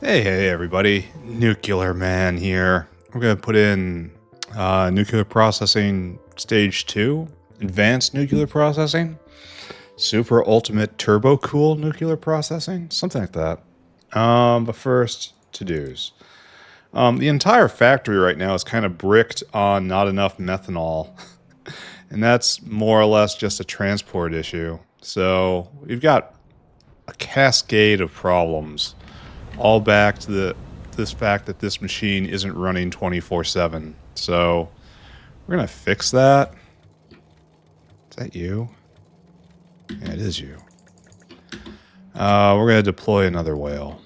Hey, everybody. Nuclear Man here. We're going to put in nuclear processing stage 2, advanced nuclear processing, super ultimate turbo cool nuclear processing, something like that. But first, to-dos. The entire factory right now is kind of bricked on not enough methanol, and that's more or less just a transport issue. So we've got a cascade of problems, all back to this fact that this machine isn't running 24/7. So we're gonna fix that. Is that you? Yeah, it is you. We're gonna deploy another whale.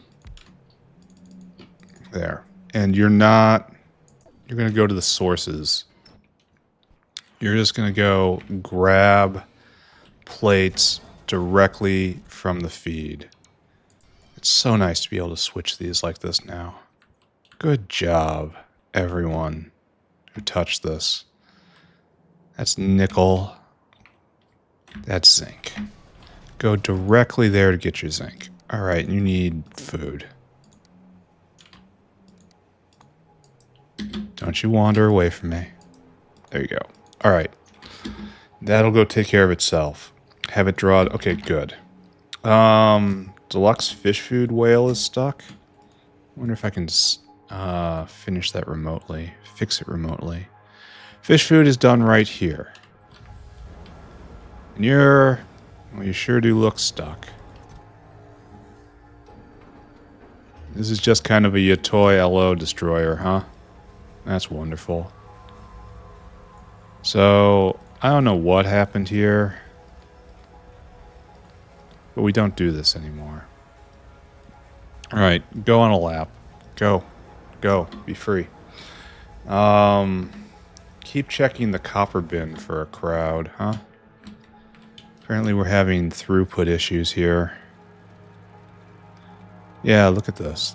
There. And you're gonna go to the sources. You're just gonna go grab plates directly from the feed. It's so nice to be able to switch these like this now. Good job, everyone who touched this. That's nickel. That's zinc. Go directly there to get your zinc. Alright, you need food. Don't you wander away from me. There you go. Alright. That'll go take care of itself. Have it draw. Okay, good. Deluxe fish food whale is stuck. Wonder if I can finish that remotely. Fix it remotely. Fish food is done right here. And well, you sure do look stuck. This is just kind of a Yatoi LO destroyer, huh? That's wonderful. So, I don't know what happened here. But we don't do this anymore. Alright, go on a lap. Go. Go. Be free. Keep checking the copper bin for a crowd, huh? Apparently we're having throughput issues here. Yeah, look at this.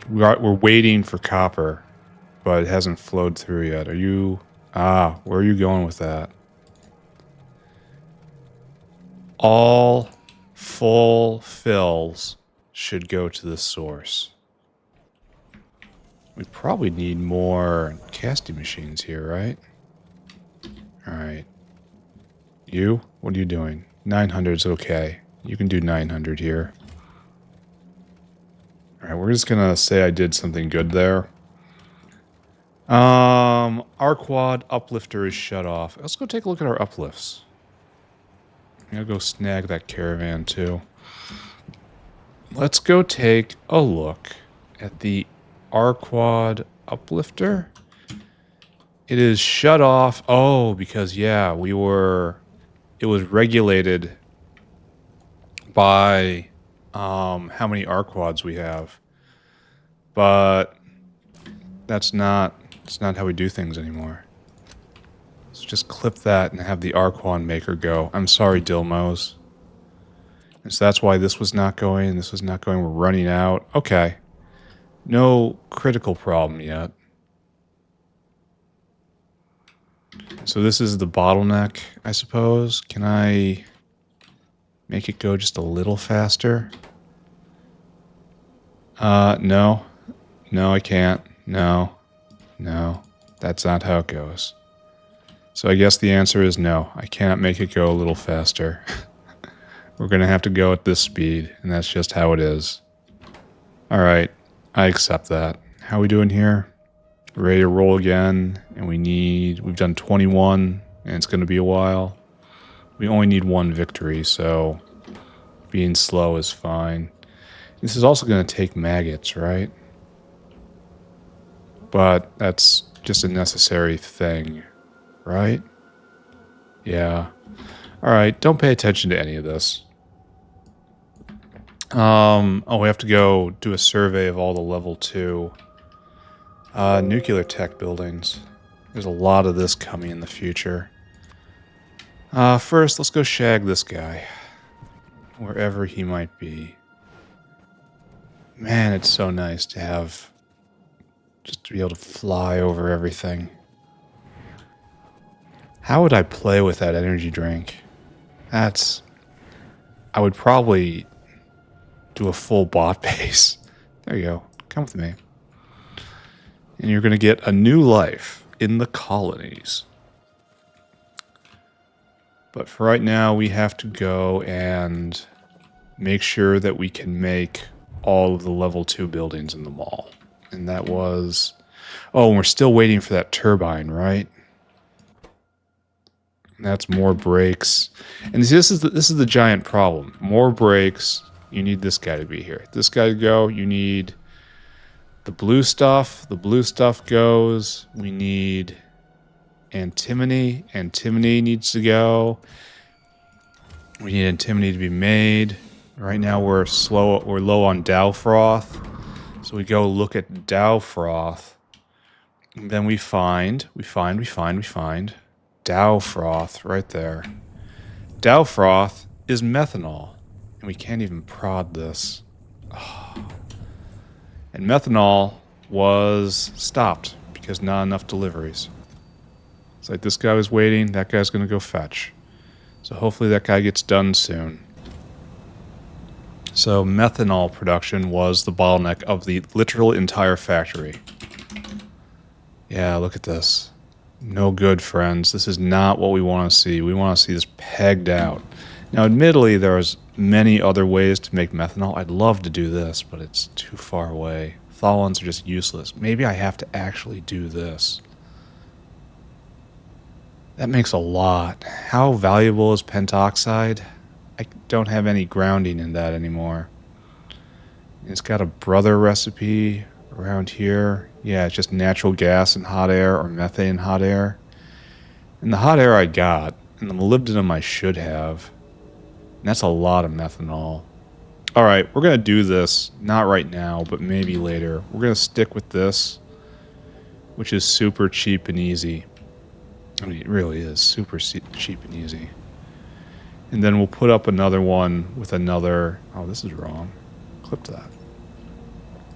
We're waiting for copper, but it hasn't flowed through yet. Where are you going with that? All full fills should go to the source. We probably need more casting machines here, right? Alright. You? What are you doing? 900's okay. You can do 900 here. Alright, we're just gonna say I did something good there. Our quad uplifter is shut off. Let's go take a look at our uplifts. I'm gonna go snag that caravan too. Let's go take a look at the R-Quad uplifter. It is shut off. Oh, because yeah, it was regulated by how many R-Quads we have. But that's not how we do things anymore. Let's just clip that and have the R-Quad maker go. I'm sorry, Dilmos. And so that's why this was not going, this was not going. We're running out. Okay. No critical problem yet. So this is the bottleneck, I suppose. Can I make it go just a little faster? No. No, I can't. No. No. That's not how it goes. So I guess the answer is no. I cannot make it go a little faster. We're going to have to go at this speed, and that's just how it is. Alright, I accept that. How we doing here? Ready to roll again, and we've done 21, and it's going to be a while. We only need one victory, so being slow is fine. This is also going to take maggots, right? But that's just a necessary thing, right? Yeah. Alright, don't pay attention to any of this. We have to go do a survey of all the level 2 nuclear tech buildings. There's a lot of this coming in the future. First, let's go shag this guy. Wherever he might be. Man, it's so nice to have... just to be able to fly over everything. How would I play with that energy drink? I would probably do a full bot base There you go. Come with me. And you're going to get a new life in the colonies. But for right now, we have to go and make sure that we can make all of the level 2 buildings in the mall. And that was... Oh, and we're still waiting for that turbine, right? That's more brakes. And this is the giant problem. More brakes. You need this guy to be here. This guy to go. You need the blue stuff. The blue stuff goes. We need antimony. Antimony needs to go. We need antimony to be made. Right now we're low on Dow froth. So we go look at Dow froth. And then we find Dow froth right there. Dow froth is methanol. And we can't even prod this. Oh. And methanol was stopped because not enough deliveries. It's like this guy was waiting, that guy's going to go fetch. So hopefully that guy gets done soon. So methanol production was the bottleneck of the literal entire factory. Yeah, look at this. No good, friends. This is not what we want to see. We want to see this pegged out. Now, admittedly, there's many other ways to make methanol. I'd love to do this, but it's too far away. Tholins are just useless. Maybe I have to actually do this. That makes a lot. How valuable is pentoxide? I don't have any grounding in that anymore. It's got a brother recipe around here. Yeah, it's just natural gas and hot air or methane and hot air. And the hot air I got, and the molybdenum I should have. And that's a lot of methanol. Alright, we're going to do this. Not right now, but maybe later. We're going to stick with this, which is super cheap and easy. I mean, it really is super cheap and easy. And then we'll put up another one with another... Oh, this is wrong. Clip that.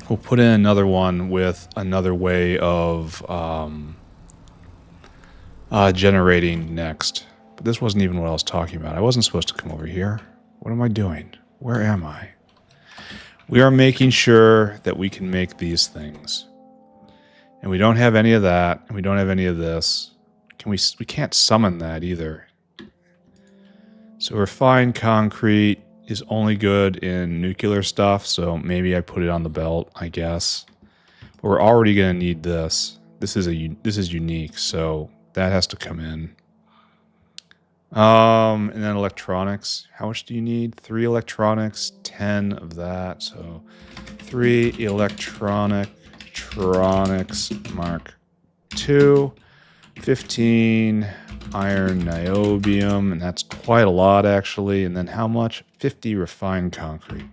We'll put in another one with another way of generating next. But this wasn't even what I was talking about. I wasn't supposed to come over here. What am I doing? Where am I? We are making sure that we can make these things. And we don't have any of that, and we don't have any of this. We can't summon that either. So refined concrete is only good in nuclear stuff, so maybe I put it on the belt, I guess. But we're already going to need this. This is unique, so that has to come in. And then electronics. How much do you need? 3 electronics, 10 of that. So 3 electronics Mark II, 15 iron niobium, and that's quite a lot actually. And then how much? 50 refined concrete.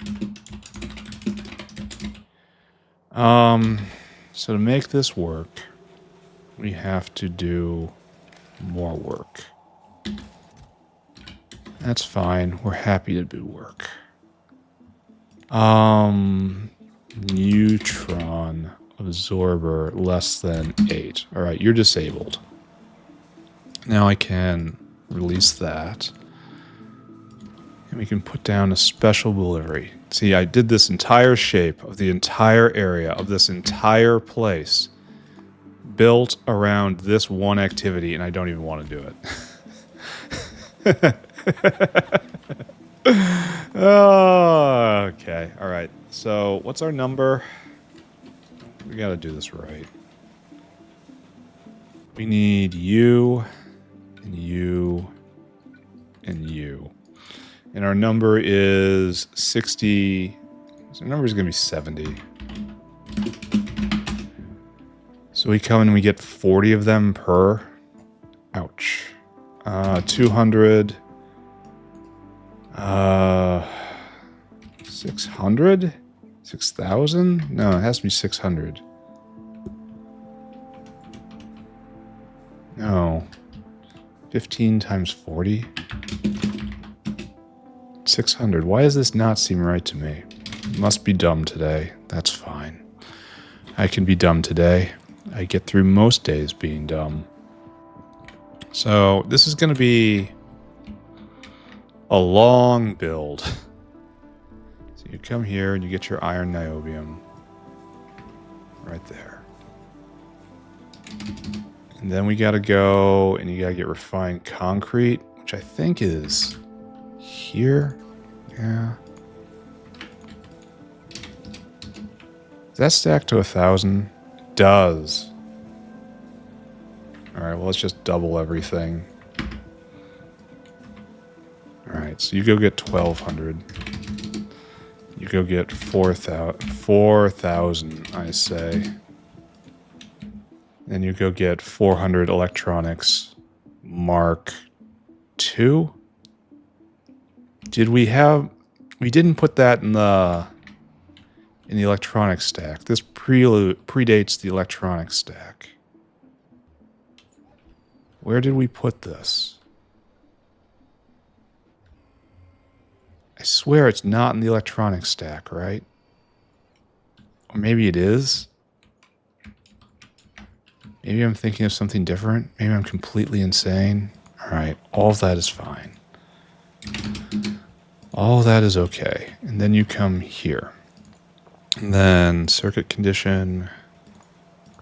So to make this work, we have to do more work. That's fine. We're happy to do work. Neutron absorber less than 8. All right, you're disabled. Now I can release that. And we can put down a special delivery. See, I did this entire shape of the entire area of this entire place built around this one activity, and I don't even want to do it. Oh, okay. All right. So what's our number? We got to do this right. We need you and you and you. And our number is 60. So our number is going to be 70. So we come and we get 40 of them per. Ouch. 200. 600? 6,000? No, it has to be 600. No. 15 times 40? 600. Why does this not seem right to me? Must be dumb today. That's fine. I can be dumb today. I get through most days being dumb. So this is going to be a long build. So you come here and you get your iron niobium. Right there. And then we gotta go and you gotta get refined concrete, which I think is here. Yeah. Does that stack to 1,000? It does. Alright, well, let's just double everything. Alright, so you go get 1,200. You go get 4,000, I say. Then you go get 400 electronics Mark II. Did we have... We didn't put that in the electronics stack. This predates the electronics stack. Where did we put this? I swear it's not in the electronics stack, right? Or maybe it is. Maybe I'm thinking of something different. Maybe I'm completely insane. Alright, all of that is fine. All of that is okay. And then you come here. And then circuit condition,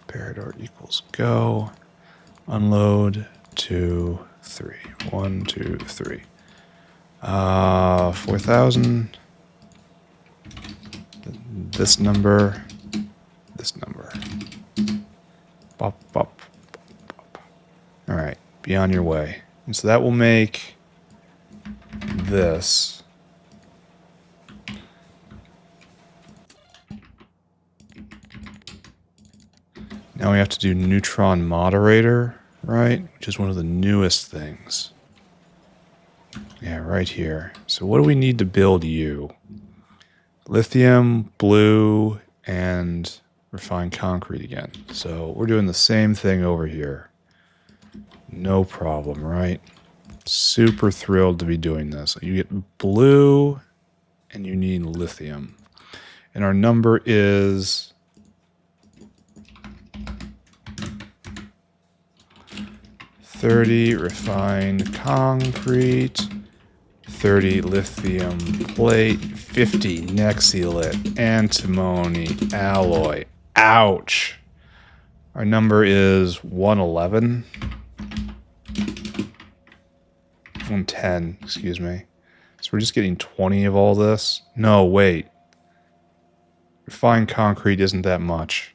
Pyanodon equals go, unload, 2, 3. 1, 2, 3. 4,000. This number. This number. Bop, bop, bop. All right, be on your way. And so that will make this. Now we have to do neutron moderator, right? Which is one of the newest things. Yeah, right here. So what do we need to build you? Lithium, blue, and refined concrete again. So we're doing the same thing over here. No problem, right? Super thrilled to be doing this. You get blue and you need lithium. And our number is 30 refined concrete, 30 lithium plate, 50 Nexilit, antimony alloy. Ouch! Our number is 111. 110, excuse me. So we're just getting 20 of all this? No, wait. Refined concrete isn't that much.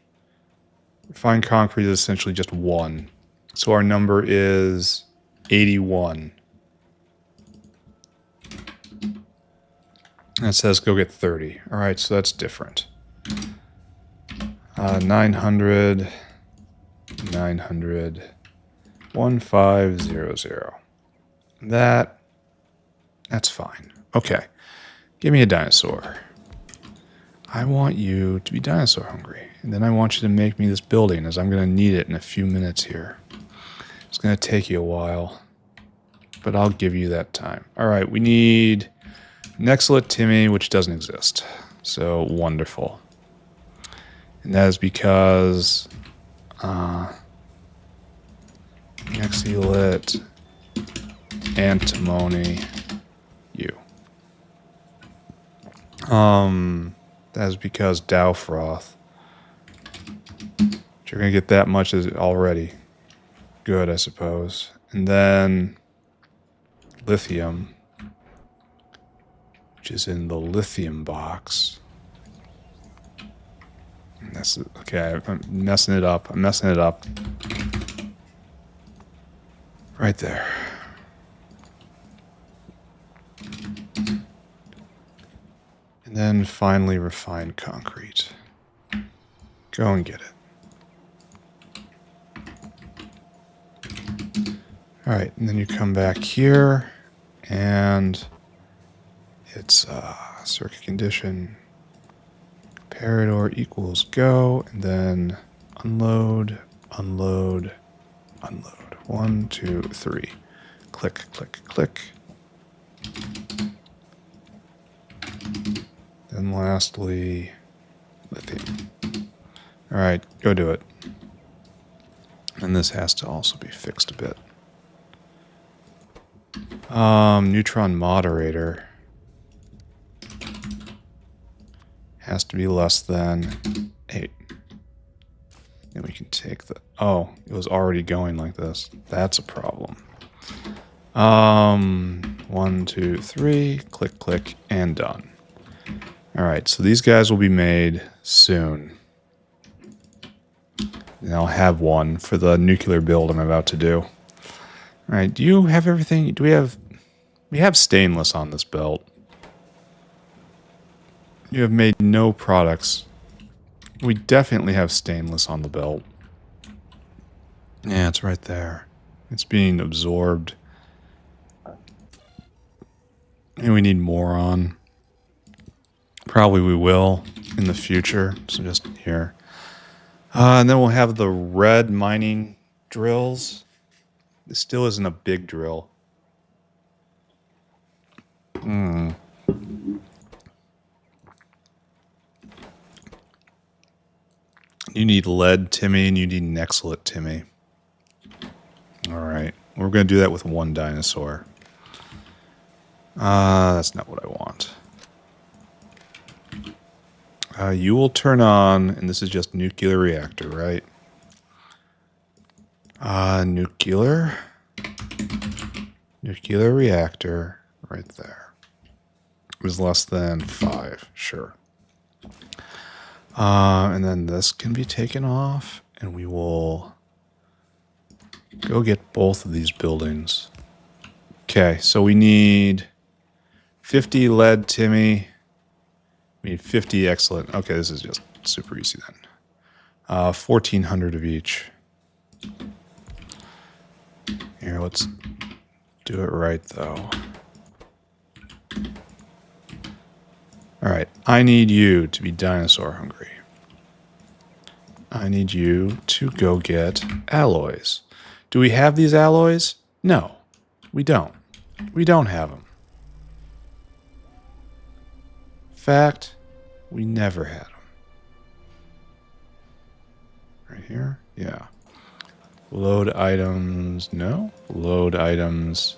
Refined concrete is essentially just 1. So our number is 81. And it says go get 30. All right, so that's different. 900, 1500. That's fine. Okay, give me a dinosaur. I want you to be dinosaur hungry. And then I want you to make me this building, as I'm going to need it in a few minutes here. It's going to take you a while, but I'll give you that time. All right, we need Nexilit Timmy, which doesn't exist. So wonderful. And that is because Nexilit antimony you. That is because Dow Froth. You're going to get that much as already. Good, I suppose. And then lithium, which is in the lithium box. And that's okay. I'm messing it up. Right there. And then finally refined concrete. Go and get it. All right, and then you come back here, and it's circuit condition, Pyanodon equals go, and then unload, unload, unload. 1, 2, 3. Click, click, click. Then lastly, lithium. All right, go do it. And this has to also be fixed a bit. Neutron moderator has to be less than 8. And we can take the... Oh, it was already going like this. That's a problem. 1, 2, 3. Click, click, and done. All right, so these guys will be made soon. And I'll have one for the nuclear build I'm about to do. All right, do you have everything? Do we have... We have stainless on this belt. You have made no products. We definitely have stainless on the belt. Yeah, it's right there. It's being absorbed. And we need more on. Probably we will in the future. So just here. And then we'll have the red mining drills. This still isn't a big drill. You need lead, Timmy, and you need an excellent Timmy. Alright. We're going to do that with one dinosaur. That's not what I want. You will turn on, and this is just nuclear reactor, right? Nuclear reactor, right there. It was less than 5, sure. And then this can be taken off, and we will go get both of these buildings. Okay, so we need 50 lead, Timmy. We need 50 excellent. Okay, this is just super easy then. 1,400 of each. Here, let's do it right, though. All right, I need you to be dinosaur hungry. I need you to go get alloys. Do we have these alloys? No, we don't. We don't have them. Fact, we never had them. Right here? Yeah. Load items, no. Load items.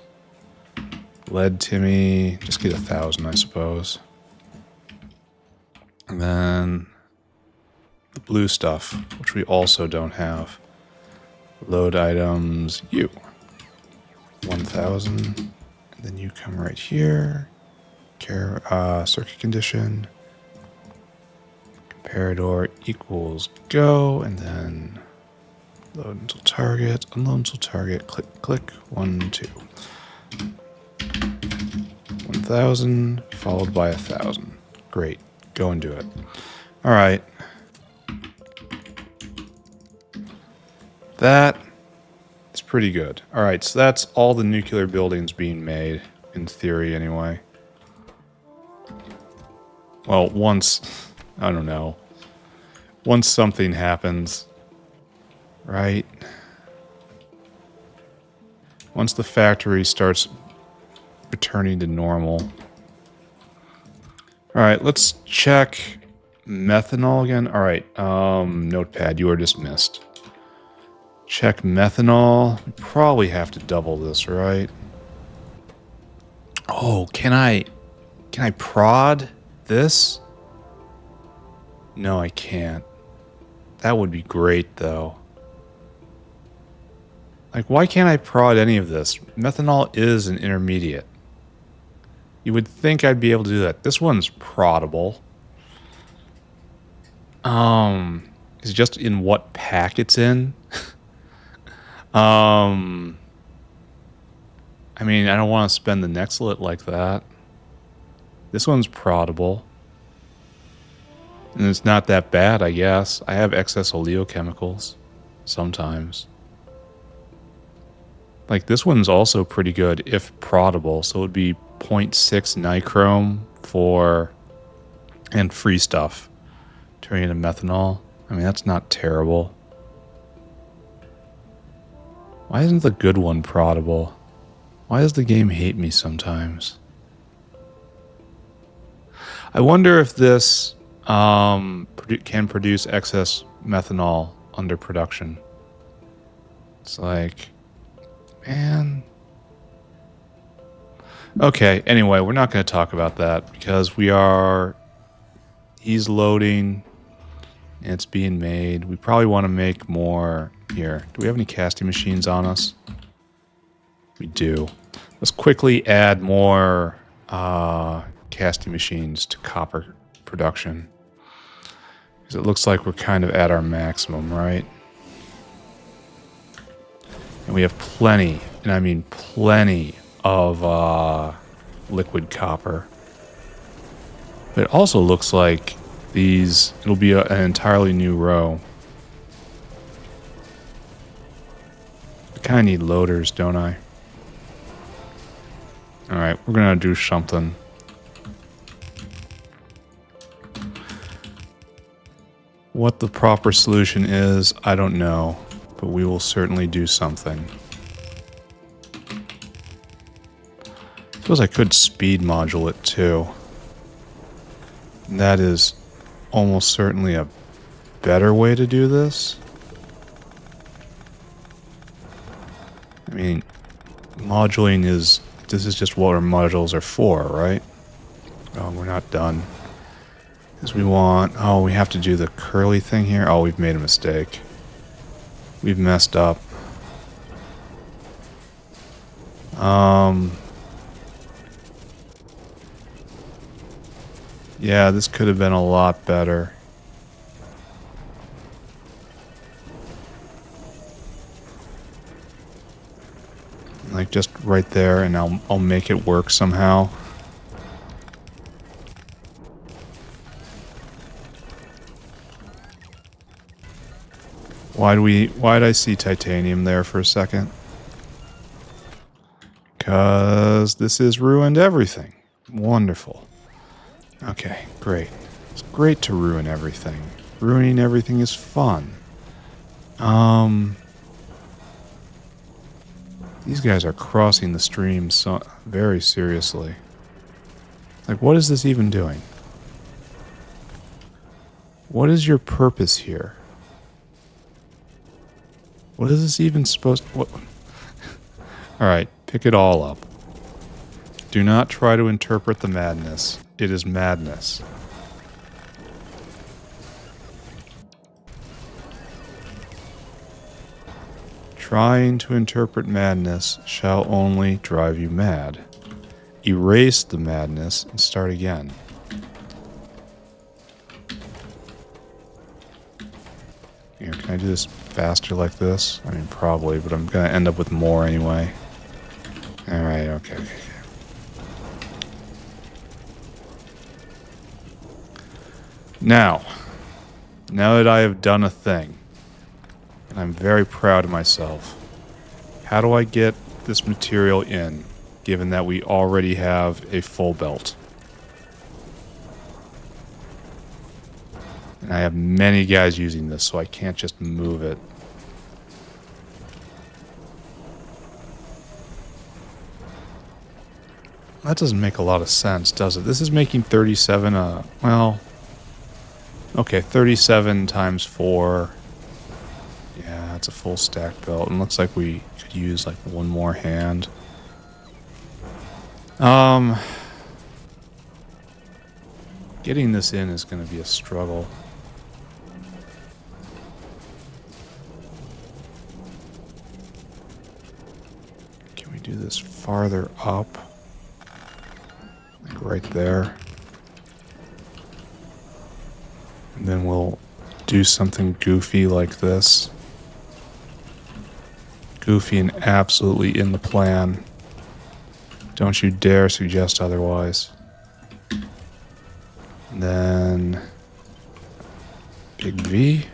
Lead Timmy, just get 1,000, I suppose. And then the blue stuff, which we also don't have. Load items, you. 1,000. And then you come right here. Circuit condition. Comparador equals go. And then load until target. Unload until target. Click, click. 1, 2. 1,000 followed by 1,000. Great. Go and do it. All right. That is pretty good. All right, so that's all the nuclear buildings being made, in theory anyway. Well, once, I don't know, once something happens, right? Once the factory starts returning to normal. All right, let's check methanol again. All right, notepad, you are dismissed. Check methanol. We probably have to double this, right? Oh, can I prod this? No, I can't. That would be great, though. Like, why can't I prod any of this? Methanol is an intermediate. You would think I'd be able to do that. This one's proddable. Is it just in what pack it's in? I mean, I don't want to spend the Nexlet like that. This one's proddable. And it's not that bad, I guess. I have excess oleochemicals. Sometimes. Like, this one's also pretty good if proddable. So it would be 0.6 nichrome for... and free stuff. Turning into methanol. I mean, that's not terrible. Why isn't the good one proddable? Why does the game hate me sometimes? I wonder if this can produce excess methanol under production. It's like, man. Okay, anyway, we're not going to talk about that because he's loading. It's being made. We probably want to make more here. Do we have any casting machines on us? We do. Let's quickly add more casting machines to copper production. Because it looks like we're kind of at our maximum, right? And we have plenty, and I mean plenty, of liquid copper. But it also looks like it'll be an entirely new row. I kind of need loaders, don't I? Alright, we're going to do something. What the proper solution is, I don't know. But we will certainly do something. I suppose I could speed module it too. That is almost certainly a better way to do this. I mean, this is just what our modules are for, right? Oh, we're not done. Because we have to do the curly thing here. Oh, we've made a mistake. We've messed up. Yeah, this could have been a lot better. Like just right there, and I'll make it work somehow. Why'd I see titanium there for a second? Because this has ruined everything. Wonderful. Okay, great. It's great to ruin everything. Ruining everything is fun. These guys are crossing the stream so very seriously. Like, what is this even doing? What is your purpose here? What is this even supposed to... Alright, pick it all up. Do not try to interpret the madness. It is madness. Trying to interpret madness shall only drive you mad. Erase the madness and start again. Here, can I do this faster like this? I mean, probably, but I'm going to end up with more anyway. Alright, okay. Now that I have done a thing, and I'm very proud of myself, how do I get this material in, given that we already have a full belt? And I have many guys using this, so I can't just move it. That doesn't make a lot of sense, does it? This is making 37, well... Okay, 37 times 4. Yeah, that's a full stack belt. And looks like we could use, like, one more hand. Getting this in is going to be a struggle. Can we do this farther up? Like right there. And then we'll do something goofy like this. Goofy and absolutely in the plan. Don't you dare suggest otherwise. And then big V.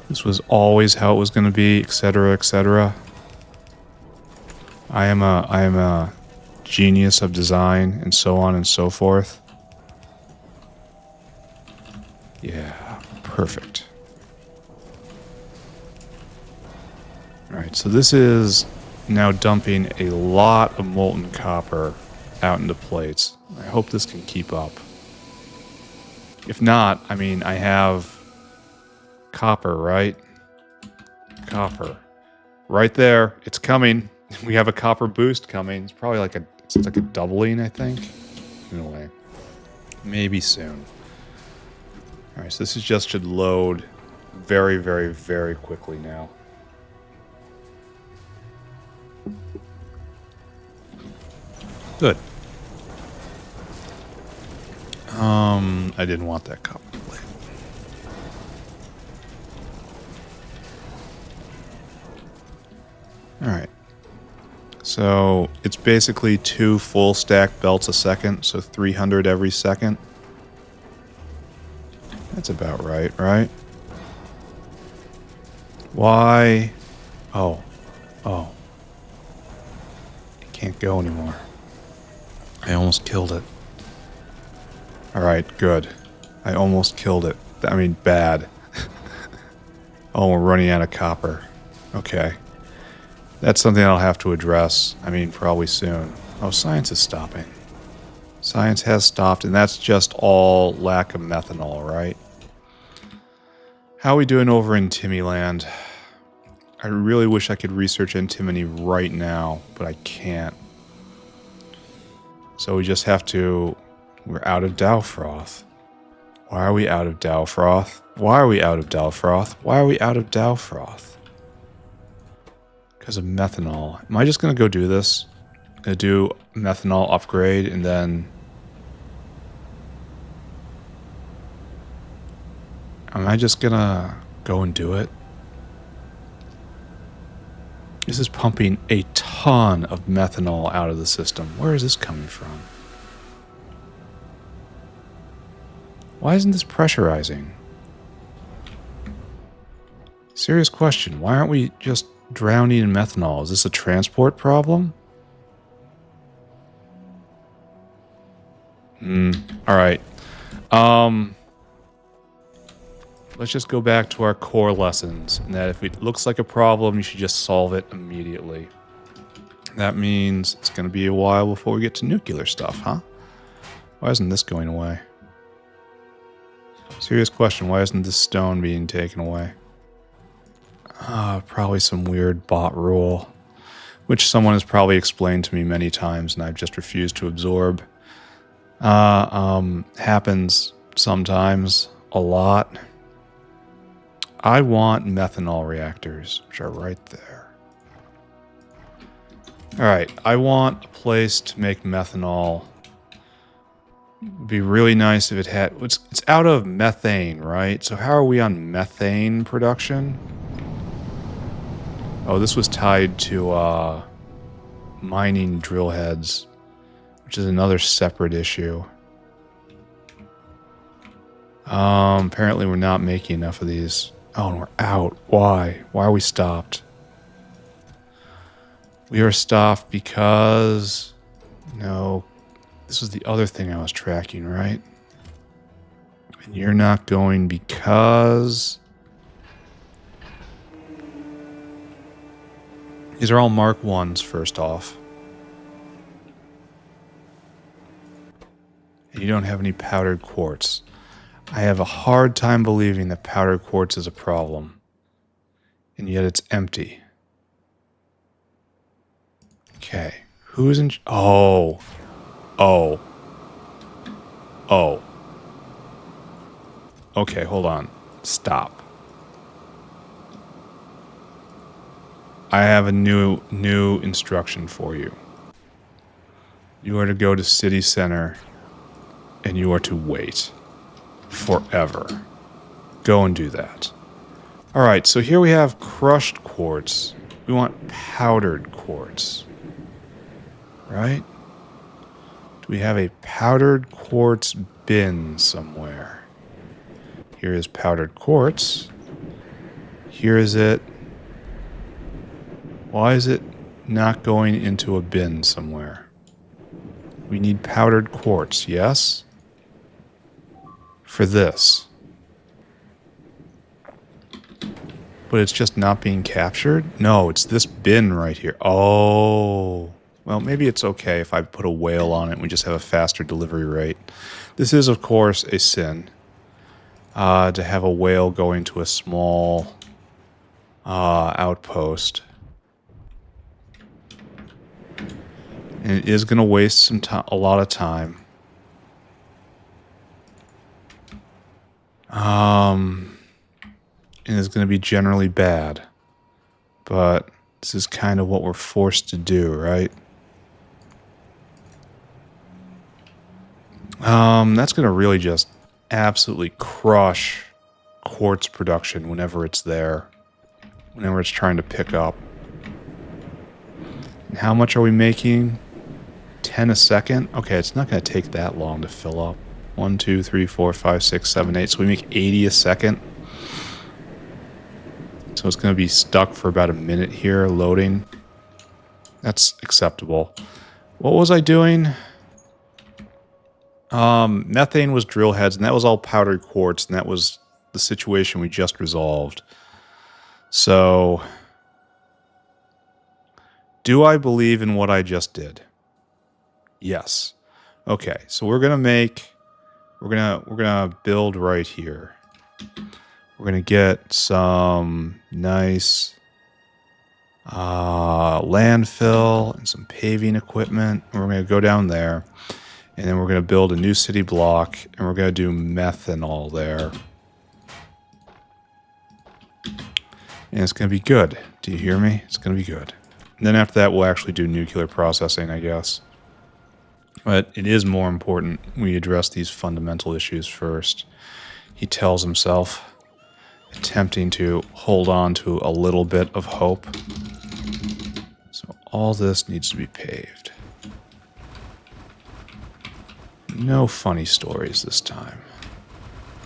This was always how it was going to be, etc., etc. I am a genius of design, and so on and so forth. Yeah, perfect. Alright, so this is now dumping a lot of molten copper out into plates. I hope this can keep up. If not, I mean, I have copper, right? Copper. Right there. It's coming. We have a copper boost coming. It's probably like it's like a doubling, I think. Anyway, maybe soon. Alright, so this is just should load very, very, very quickly now. Good. I didn't want that copper plate. Alright. So it's basically 2 full stack belts a second, so 300 every second. That's about right, right? Why? Oh. Oh. It can't go anymore. I almost killed it. Alright, good. I almost killed it. I mean, bad. Oh, we're running out of copper. Okay. That's something I'll have to address. I mean, probably soon. Oh, science is stopping. Science has stopped, and that's just all lack of methanol, right? How are we doing over in Timmyland? I really wish I could research antimony right now, but I can't. So we just have to... We're out of Dow froth. Why are we out of Dow froth? Why are we out of Dow froth? Why are we out of Dow froth? Because of methanol. Am I just going to go do this? I'm going to do methanol upgrade and then... Am I just going to go and do it? This is pumping a ton of methanol out of the system. Where is this coming from? Why isn't this pressurizing? Serious question. Why aren't we just drowning in methanol? Is this a transport problem? Alright. Let's just go back to our core lessons. And that if it looks like a problem, you should just solve it immediately. That means it's going to be a while before we get to nuclear stuff, huh? Why isn't this going away? Serious question, why isn't this stone being taken away? Probably some weird bot rule, which someone has probably explained to me many times and I've just refused to absorb. Happens sometimes, a lot. I want methanol reactors, which are right there. Alright, I want a place to make methanol. It'd be really nice if it had... It's out of methane, right? So how are we on methane production? Oh, this was tied to mining drill heads, which is another separate issue. Apparently we're not making enough of these. Oh, and we're out. Why? Why are we stopped? We are stopped because... No... This was the other thing I was tracking, right? And you're not going because... These are all Mark 1s, first off. And you don't have any powdered quartz. I have a hard time believing that powdered quartz is a problem. And yet it's empty. Okay. Who's in... Oh... Oh. Oh. Okay, hold on. Stop. I have a new instruction for you. You are to go to City Center and you are to wait. Forever. Go and do that. Alright, so here we have crushed quartz. We want powdered quartz. Right? We have a powdered quartz bin somewhere. Here is powdered quartz. Here is it. Why is it not going into a bin somewhere? We need powdered quartz, yes? For this. But it's just not being captured? No, it's this bin right here. Oh... Well, maybe it's okay if I put a whale on it and we just have a faster delivery rate. This is, of course, a sin. To have a whale going to a small outpost. And it is going to waste a lot of time. And it's going to be generally bad. But this is kind of what we're forced to do, right? That's going to really just absolutely crush quartz production whenever it's there. Whenever it's trying to pick up. And how much are we making? 10 a second? Okay, it's not going to take that long to fill up. 1, 2, 3, 4, 5, 6, 7, 8. So we make 80 a second. So it's going to be stuck for about a minute here, loading. That's acceptable. What was I doing? Methane was drill heads, and that was all powdered quartz, and that was the situation we just resolved. So, do I believe in what I just did? Yes. Okay, so we're gonna build right here. We're gonna get some nice landfill and some paving equipment. And we're gonna go down there, and then we're gonna build a new city block, and we're gonna do methanol there. And it's gonna be good. Do you hear me? It's gonna be good. And then after that, we'll actually do nuclear processing, I guess. But it is more important we address these fundamental issues first. He tells himself, attempting to hold on to a little bit of hope. So all this needs to be paved. No funny stories this time.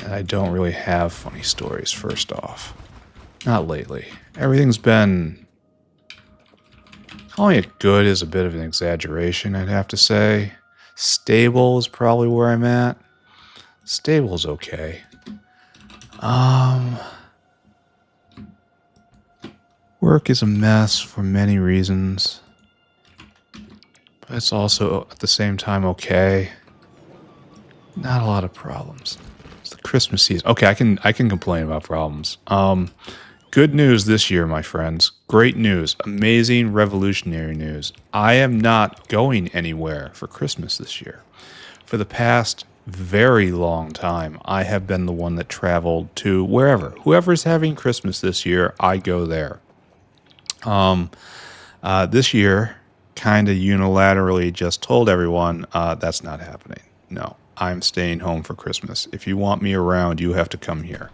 And I don't really have funny stories, first off. Not lately. Everything's been... Calling it good is a bit of an exaggeration, I'd have to say. Stable is probably where I'm at. Stable's okay. Work is a mess for many reasons. But it's also, at the same time, okay. Not a lot of problems. It's the Christmas season. Okay, I can complain about problems. Good news this year, my friends. Great news. Amazing, revolutionary news. I am not going anywhere for Christmas this year. For the past very long time, I have been the one that traveled to wherever. Whoever's having Christmas this year, I go there. This year, kind of unilaterally just told everyone, that's not happening. No, I'm staying home for Christmas. If you want me around, you have to come here.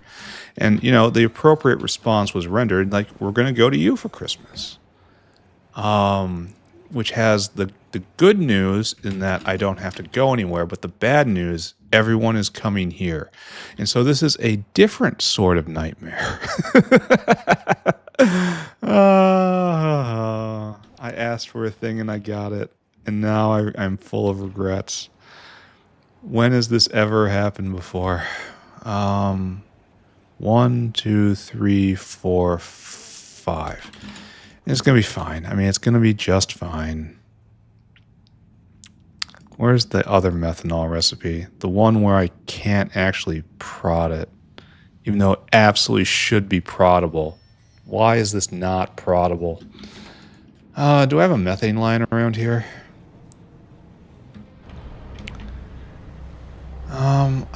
And, you know, the appropriate response was rendered, like, we're going to go to you for Christmas. Which has the good news in that I don't have to go anywhere, but the bad news, everyone is coming here. And so this is a different sort of nightmare. I asked for a thing and I got it. And now I'm full of regrets. When has this ever happened before? 1, 2, 3, 4, 5. And it's going to be fine. I mean, it's going to be just fine. Where's the other methanol recipe? The one where I can't actually prod it, even though it absolutely should be proddable. Why is this not proddable? Do I have a methane line around here?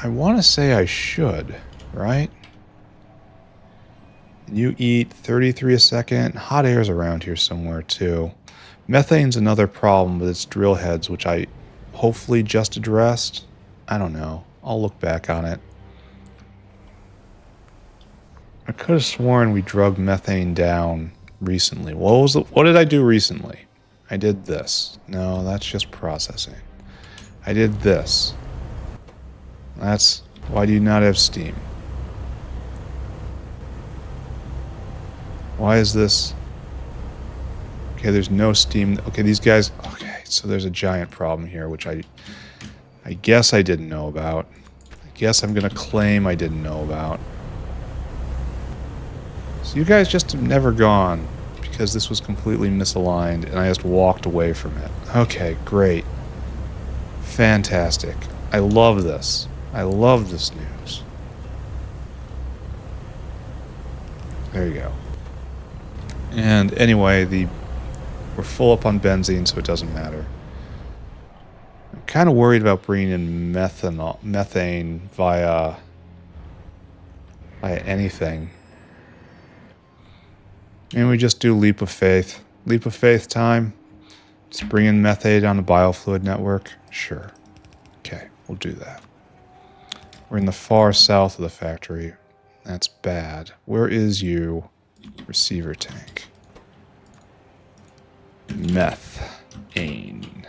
I want to say I should, right? You eat 33 a second. Hot air's around here somewhere too. Methane's another problem with its drill heads, which I hopefully just addressed. I don't know. I'll look back on it. I could have sworn we drug methane down recently. What did I do recently? I did this. No, that's just processing. I did this. That's why do you not have steam? Why is this? Okay, there's no steam. Okay, these guys. Okay, so there's a giant problem here, which I guess I didn't know about. I guess I'm gonna claim I didn't know about. So you guys just have never gone because this was completely misaligned and I just walked away from it. Okay, great. Fantastic. I love this. I love this news. There you go. And anyway, we're full up on benzene, so it doesn't matter. I'm kind of worried about bringing in methane via by anything. And we just do leap of faith. Leap of faith time. Just bring in methane on the biofluid network. Sure. Okay, we'll do that. We're in the far south of the factory. That's bad. Where is you? Receiver tank. Methane.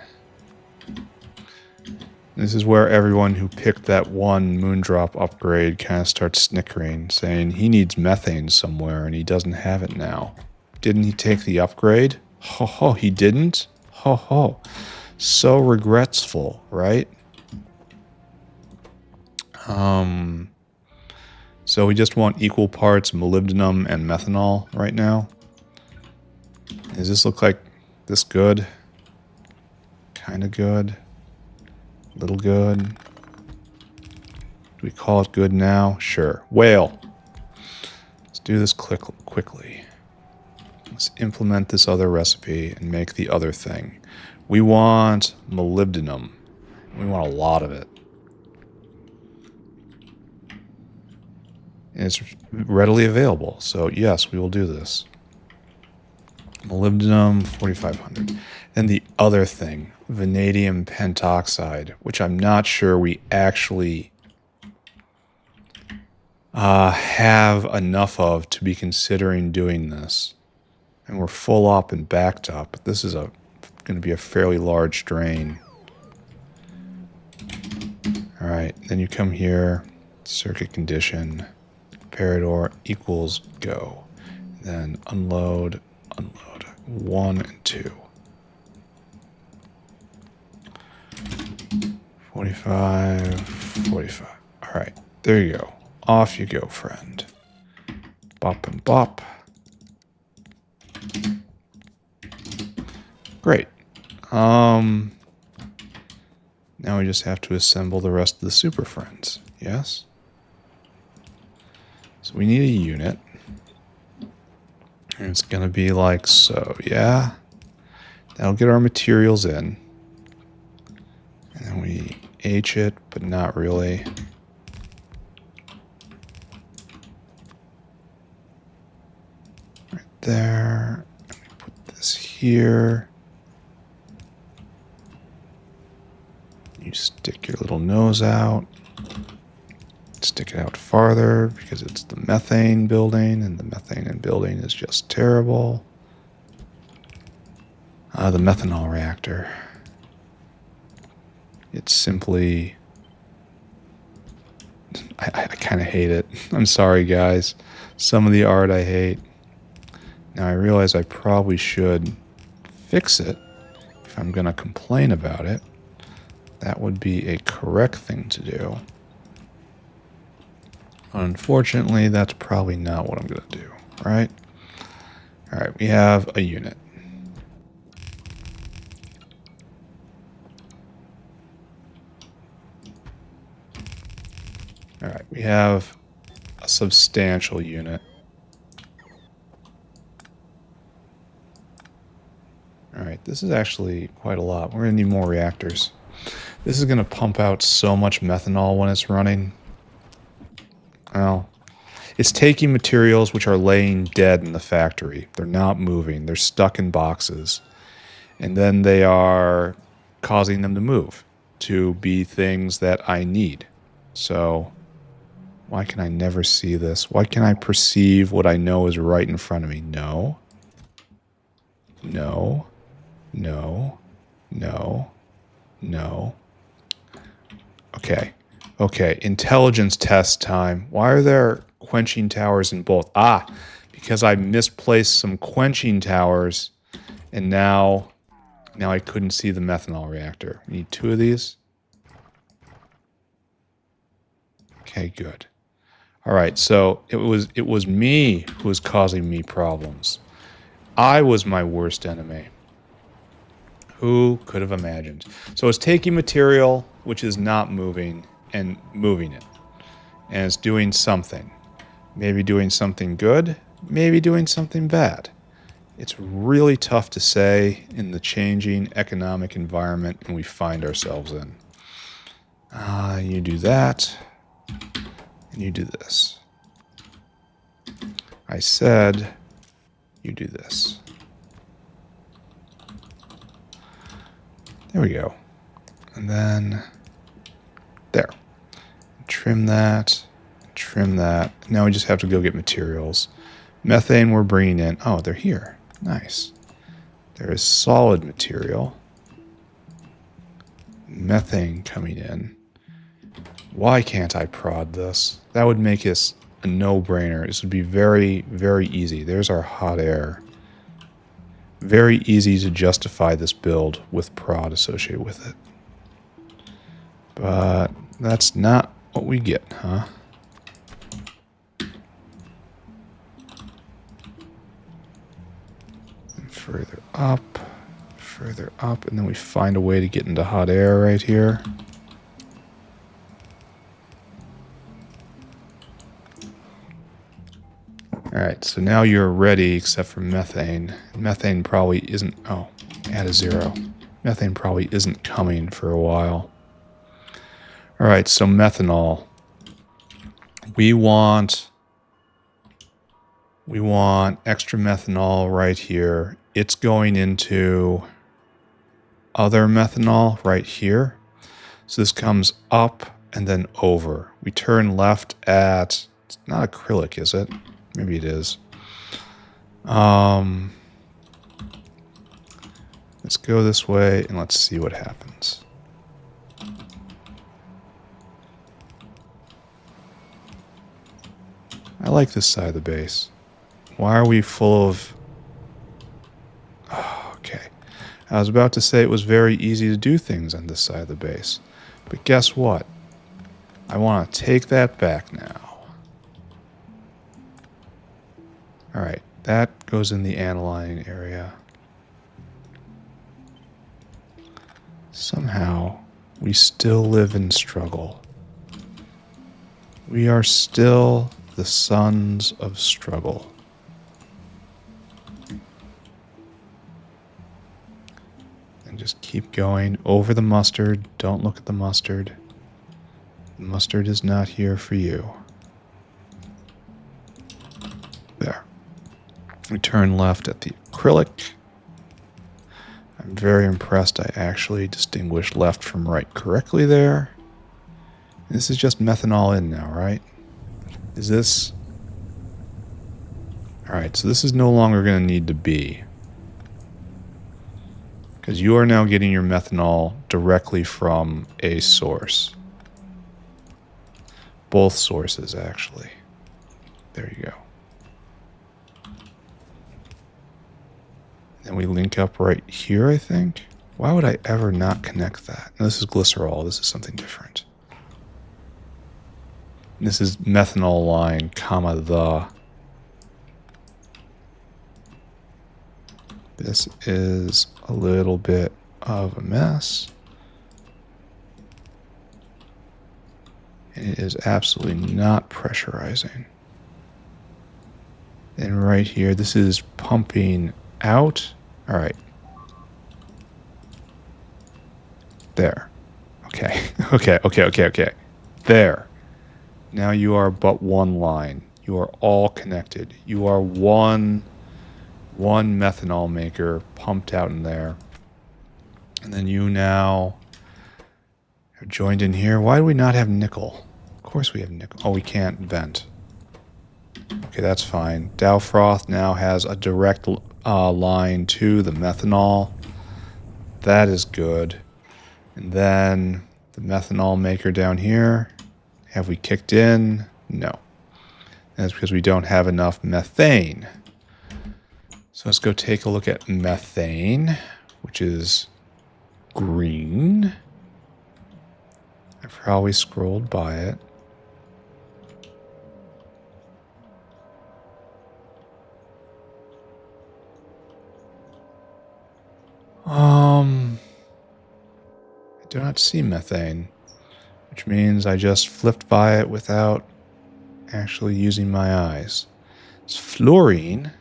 This is where everyone who picked that one Moondrop upgrade kind of starts snickering, saying he needs methane somewhere and he doesn't have it now. Didn't he take the upgrade? Ho ho, he didn't? Ho ho. So regretful, right? So we just want equal parts molybdenum and methanol right now. Does this look like this good? Kind of good. Little good. Do we call it good now? Sure. Whale. Let's do this quickly. Let's implement this other recipe and make the other thing. We want molybdenum. We want a lot of it. And it's readily available. So yes, we will do this. Molybdenum 4500. And the other thing, vanadium pentoxide, which I'm not sure we actually have enough of to be considering doing this. And we're full up and backed up. This is going to be a fairly large drain. All right, then you come here, circuit condition, comparador equals go. Then unload, 1 and 2. 45, 45. All right, there you go. Off you go, friend. Bop and bop. Great. Now we just have to assemble the rest of the super friends. Yes? So we need a unit. And it's going to be like so, yeah? That'll get our materials in. And then we H it, but not really. Right there. And we put this here. You stick your little nose out. Stick it out farther because it's the methane building, and the methane in building is just terrible. The methanol reactor. It's simply... I kind of hate it. I'm sorry, guys. Some of the art I hate. Now, I realize I probably should fix it if I'm going to complain about it. That would be a correct thing to do. Unfortunately, that's probably not what I'm going to do, right? All right, we have a unit. All right, we have a substantial unit. All right, this is actually quite a lot. We're going to need more reactors. This is going to pump out so much methanol when it's running. Well, it's taking materials which are laying dead in the factory. They're not moving. They're stuck in boxes. And then they are causing them to move to be things that I need. So why can I never see this? Why can I perceive what I know is right in front of me? No. No. No. No. No. Okay. Okay. Intelligence test time. Why are there quenching towers in both? Because I misplaced some quenching towers, and now I couldn't see the methanol reactor. We need 2 of these. Okay, good. All right, so it was me who was causing me problems. I was my worst enemy. Who could have imagined? So it's taking material which is not moving and moving it. And it's doing something. Maybe doing something good, maybe doing something bad. It's really tough to say in the changing economic environment we find ourselves in. You do that, and you do this. I said you do this. There we go. And then there. Trim that. Trim that. Now we just have to go get materials. Methane we're bringing in. Oh, they're here. Nice. There is solid material. Methane coming in. Why can't I prod this? That would make this a no-brainer. This would be very, very easy. There's our hot air. Very easy to justify this build with prod associated with it. But that's not what we get, huh? And further up, and then we find a way to get into hot air right here. Alright, so now you're ready except for methane. Methane probably isn't... Oh, add a 0. Methane probably isn't coming for a while. Alright, so methanol. We want extra methanol right here. It's going into other methanol right here. So this comes up and then over. We turn left at... It's not acrylic, is it? Maybe it is. Let's go this way and let's see what happens. I like this side of the base. Why are we full of... Oh, okay. I was about to say it was very easy to do things on this side of the base. But guess what? I want to take that back now. Alright, that goes in the aniline area. Somehow, we still live in struggle. We are still the sons of struggle. And just keep going over the mustard. Don't look at the mustard. The mustard is not here for you. There. We turn left at the acrylic. I'm very impressed I actually distinguished left from right correctly there. This is just methanol in now, right? Is this... Alright, so this is no longer going to need to be. Because you are now getting your methanol directly from a source. Both sources, actually. There you go. Then we link up right here, I think. Why would I ever not connect that? No, this is glycerol. This is something different. This is methanol line, comma, the. This is a little bit of a mess. And it is absolutely not pressurizing. And right here, this is pumping out. All right. There. Okay. Okay. There. Now you are but one line. You are all connected. You are one methanol maker pumped out in there. And then you now are joined in here. Why do we not have nickel? Of course we have nickel. Oh, we can't vent. Okay, that's fine. Dow Froth now has a direct line to the methanol. That is good. And then the methanol maker down here. Have we kicked in? No. And that's because we don't have enough methane. So let's go take a look at methane, which is green. I've probably scrolled by it. I do not see methane, which means I just flipped by it without actually using my eyes. It's fluorine.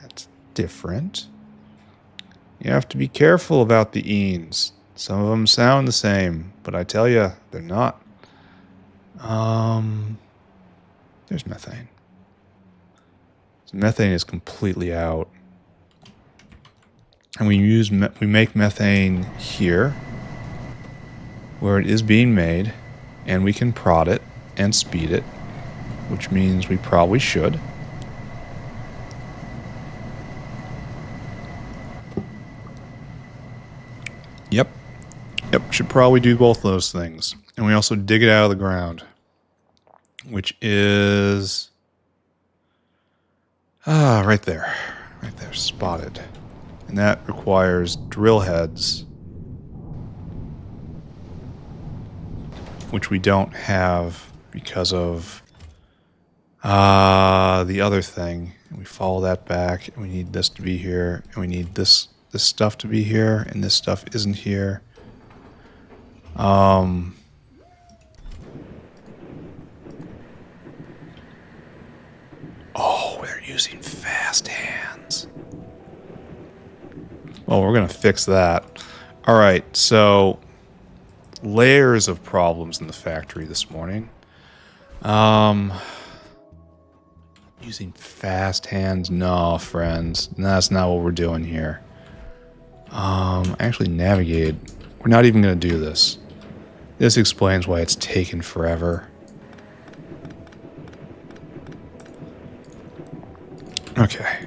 That's different. You have to be careful about the enes. Some of them sound the same, but I tell you, they're not. There's methane. So methane is completely out. And we make methane here, where it is being made, and we can prod it and speed it, which means we probably should. Yep, should probably do both those things. And we also dig it out of the ground, which is right there, spotted. And that requires drill heads, which we don't have because of the other thing. We follow that back, and we need this to be here, and we need this stuff to be here, and this stuff isn't here. Oh, they're using fast hands. Well, we're gonna fix that. All right, so layers of problems in the factory this morning. Using fast hands? No, friends. That's not what we're doing here. Actually navigate. We're not even going to do this. This explains why it's taken forever. Okay.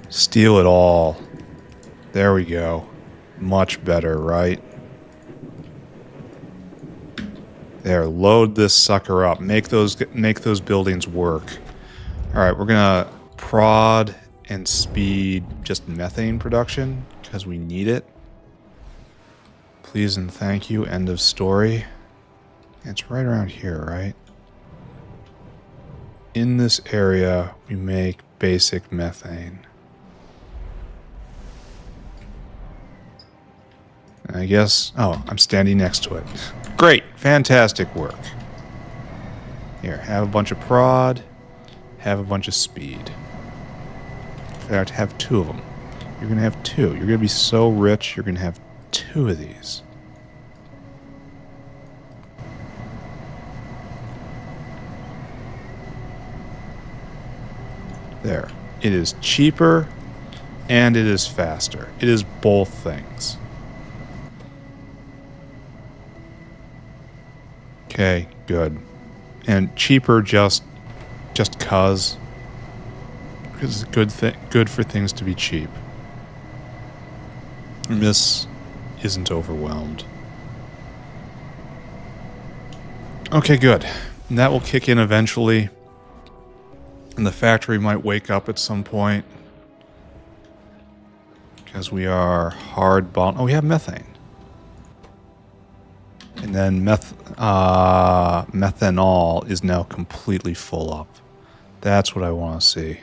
Steal it all. There we go. Much better, right? There, load this sucker up. Make those buildings work. All right, we're gonna prod and speed just methane production because we need it. Please and thank you. End of story. It's right around here, right? In this area, we make basic methane. And I guess... Oh, I'm standing next to it. Great. Fantastic work. Here, have a bunch of prod. Have a bunch of speed. In fact, have two of them. You're going to have two. You're going to be so rich, you're going to have two of these. There. It is cheaper and it is faster. It is both things. Okay, good. And cheaper just cause it's good for things to be cheap. And this isn't overwhelmed. Okay, good. And that will kick in eventually. And the factory might wake up at some point. Because we are hard bound. Oh, we have methane. And then methanol is now completely full up. That's what I want to see.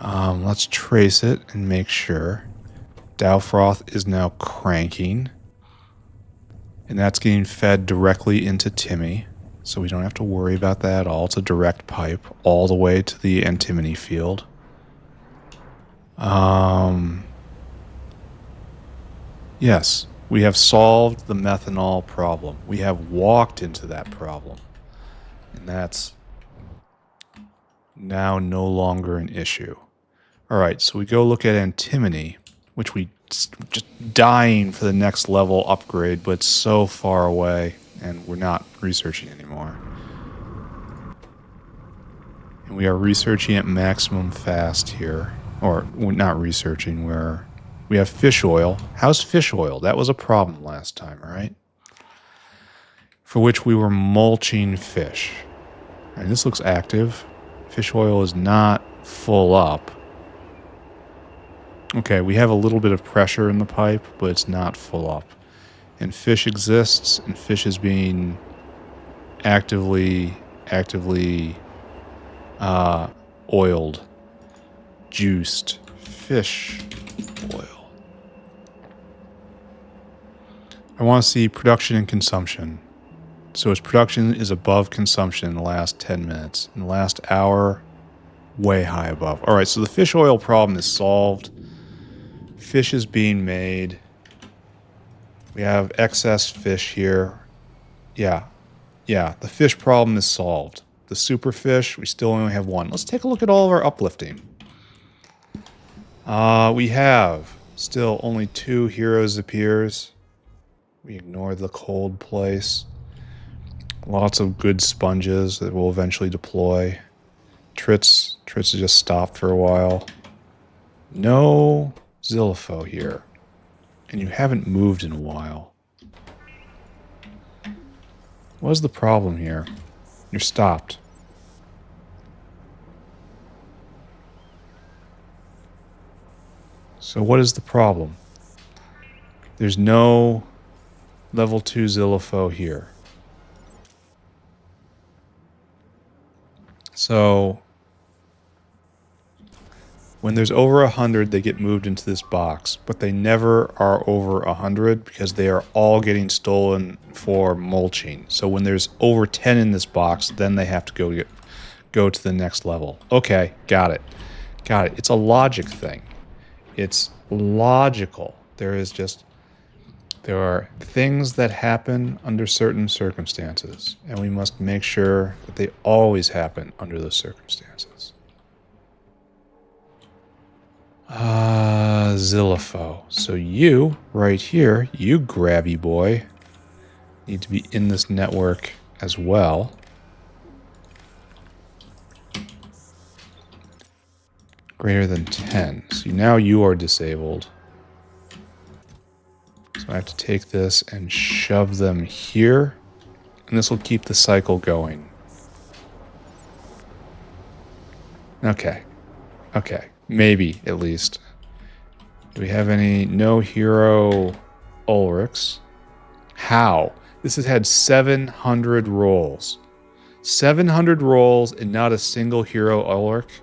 Let's trace it and make sure. Dow froth is now cranking. And that's getting fed directly into Timmy. So we don't have to worry about that at all. It's a direct pipe all the way to the antimony field. Yes, we have solved the methanol problem. We have walked into that problem. And that's now no longer an issue. All right, so we go look at antimony, which we just dying for the next level upgrade, but it's so far away, and we're not researching anymore. And we are researching at maximum fast here. Or, we're not researching, we have fish oil. How's fish oil? That was a problem last time, all right? For which we were mulching fish. All right, this looks active. Fish oil is not full up. Okay, we have a little bit of pressure in the pipe, but it's not full up. And fish exists, and fish is being actively oiled, juiced fish oil. I want to see production and consumption. So its production is above consumption in the last 10 minutes. In the last hour, way high above. All right, so the fish oil problem is solved. Fish is being made. We have excess fish here. Yeah, the fish problem is solved. the superfish, we still only have one. Let's take a look at all of our uplifting. We have still only 2 heroes appears. We ignore the cold place. Lots of good sponges that will eventually deploy. Trits has just stopped for a while. No Zilipho here. And you haven't moved in a while. What is the problem here? You're stopped. So what is the problem? There's no level 2 Zilipho here. So when there's over 100, they get moved into this box, but they never are over 100 because they are all getting stolen for mulching. So when there's over 10 in this box, then they have to go to the next level. Okay, got it. Got it. It's a logic thing. It's logical. There are things that happen under certain circumstances, and we must make sure that they always happen under those circumstances. Zilipho. So you, right here, you grabby boy, need to be in this network as well. Greater than 10. So now you are disabled. So I have to take this and shove them here, and this will keep the cycle going. Okay. Okay. Maybe, at least. Do we have any? No hero Ulrichs. How? This has had 700 rolls. 700 rolls and not a single hero Ulrich?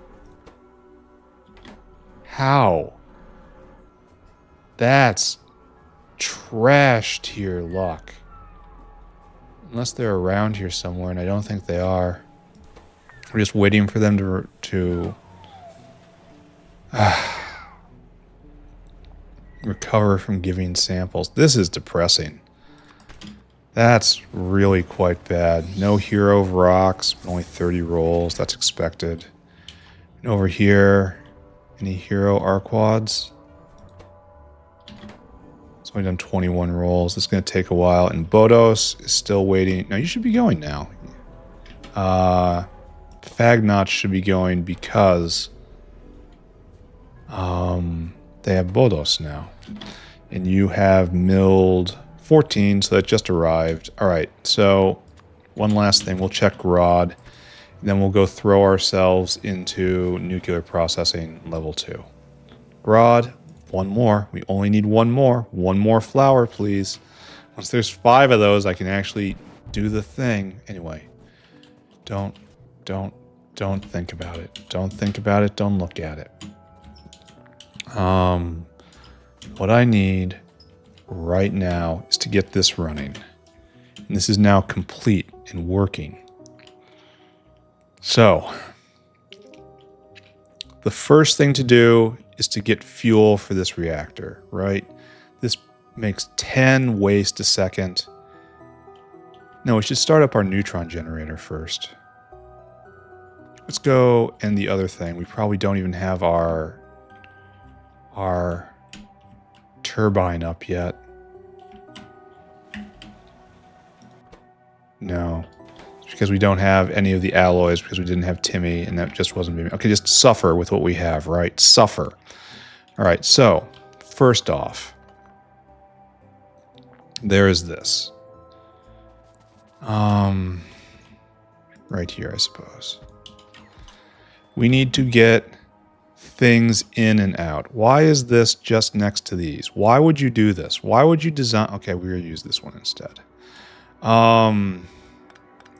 How? That's trash tier luck. Unless they're around here somewhere, and I don't think they are. We're just waiting for them to recover from giving samples. This is depressing. That's really quite bad. No hero of rocks, only 30 rolls. That's expected. And over here, any hero Arquads? It's only done 21 rolls. This is going to take a while. And Bodos is still waiting. No, you should be going now. Fagnot should be going because they have Bodos now. And you have milled 14, so that just arrived. All right, so one last thing. We'll check Rod. And then we'll go throw ourselves into nuclear processing level 2. Rod, one more. We only need one more. One more flower, please. Once there's 5 of those, I can actually do the thing. Anyway, don't think about it. Don't think about it. Don't look at it. What I need right now is to get this running. And this is now complete and working. So, the first thing to do is to get fuel for this reactor, right? This makes 10 waste a second. No, we should start up our neutron generator first. Let's go, and the other thing, we probably don't even have our turbine up yet. No. Because we don't have any of the alloys, because we didn't have Timmy, and that just wasn't being... Okay, just suffer with what we have, right? Suffer. All right, so, first off, there is this. Right here, I suppose. We need to get things in and out. Why is this just next to these? Why would you do this? Why would you design... Okay, we're going to use this one instead.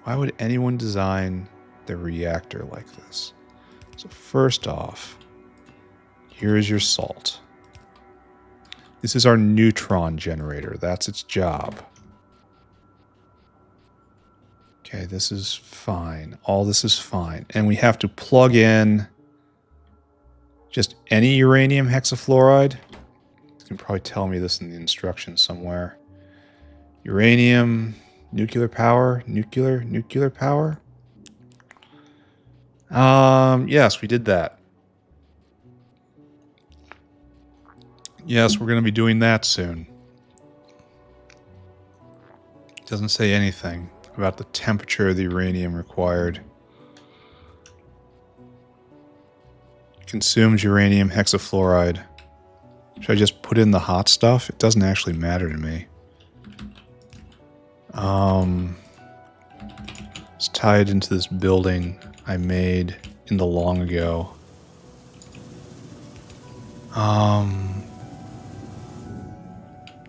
Why would anyone design the reactor like this? So first off, here is your salt. This is our neutron generator. That's its job. Okay, this is fine. All this is fine. And we have to plug in just any uranium hexafluoride. You can probably tell me this in the instructions somewhere. Uranium... Nuclear power, nuclear power. Yes, we did that. Yes, we're going to be doing that soon. It doesn't say anything about the temperature of the uranium required. Consumes uranium hexafluoride. Should I just put in the hot stuff? It doesn't actually matter to me. It's tied into this building I made in the long ago.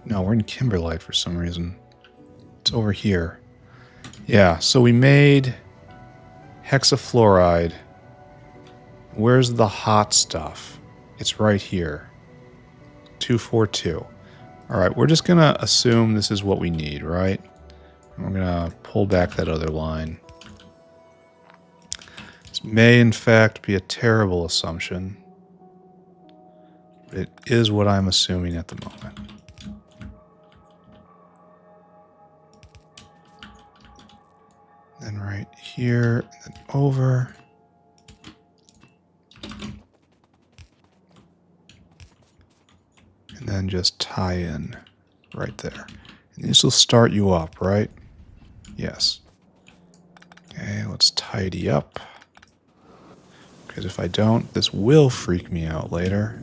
No, we're in Kimberlite for some reason. It's over here. Yeah, so we made hexafluoride. Where's the hot stuff? It's right here. 242. Alright, we're just gonna assume this is what we need, right? And we're gonna pull back that other line. This may, in fact, be a terrible assumption. But it is what I'm assuming at the moment. Then right here, then over. And then just tie in right there. And this will start you up, right? Yes. Okay, let's tidy up. Because if I don't, this will freak me out later.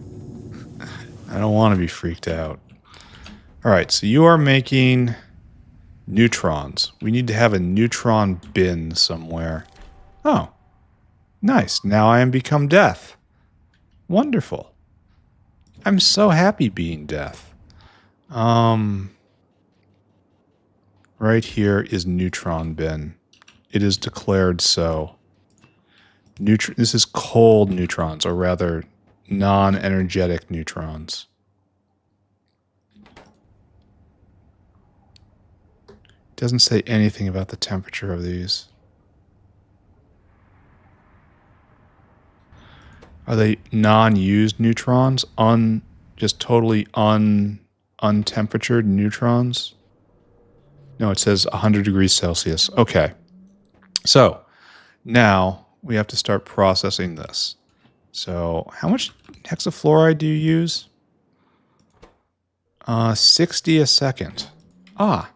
I don't want to be freaked out. Alright, so you are making neutrons. We need to have a neutron bin somewhere. Oh, nice. Now I am become death. Wonderful. I'm so happy being death. Right here is neutron bin. It is declared so. This is cold neutrons, or rather, non-energetic neutrons. It doesn't say anything about the temperature of these. Are they non-used neutrons? Just totally untemperatured neutrons? No, it says 100 degrees Celsius. Okay. So, now we have to start processing this. So, how much hexafluoride do you use? 60 a second. Ah,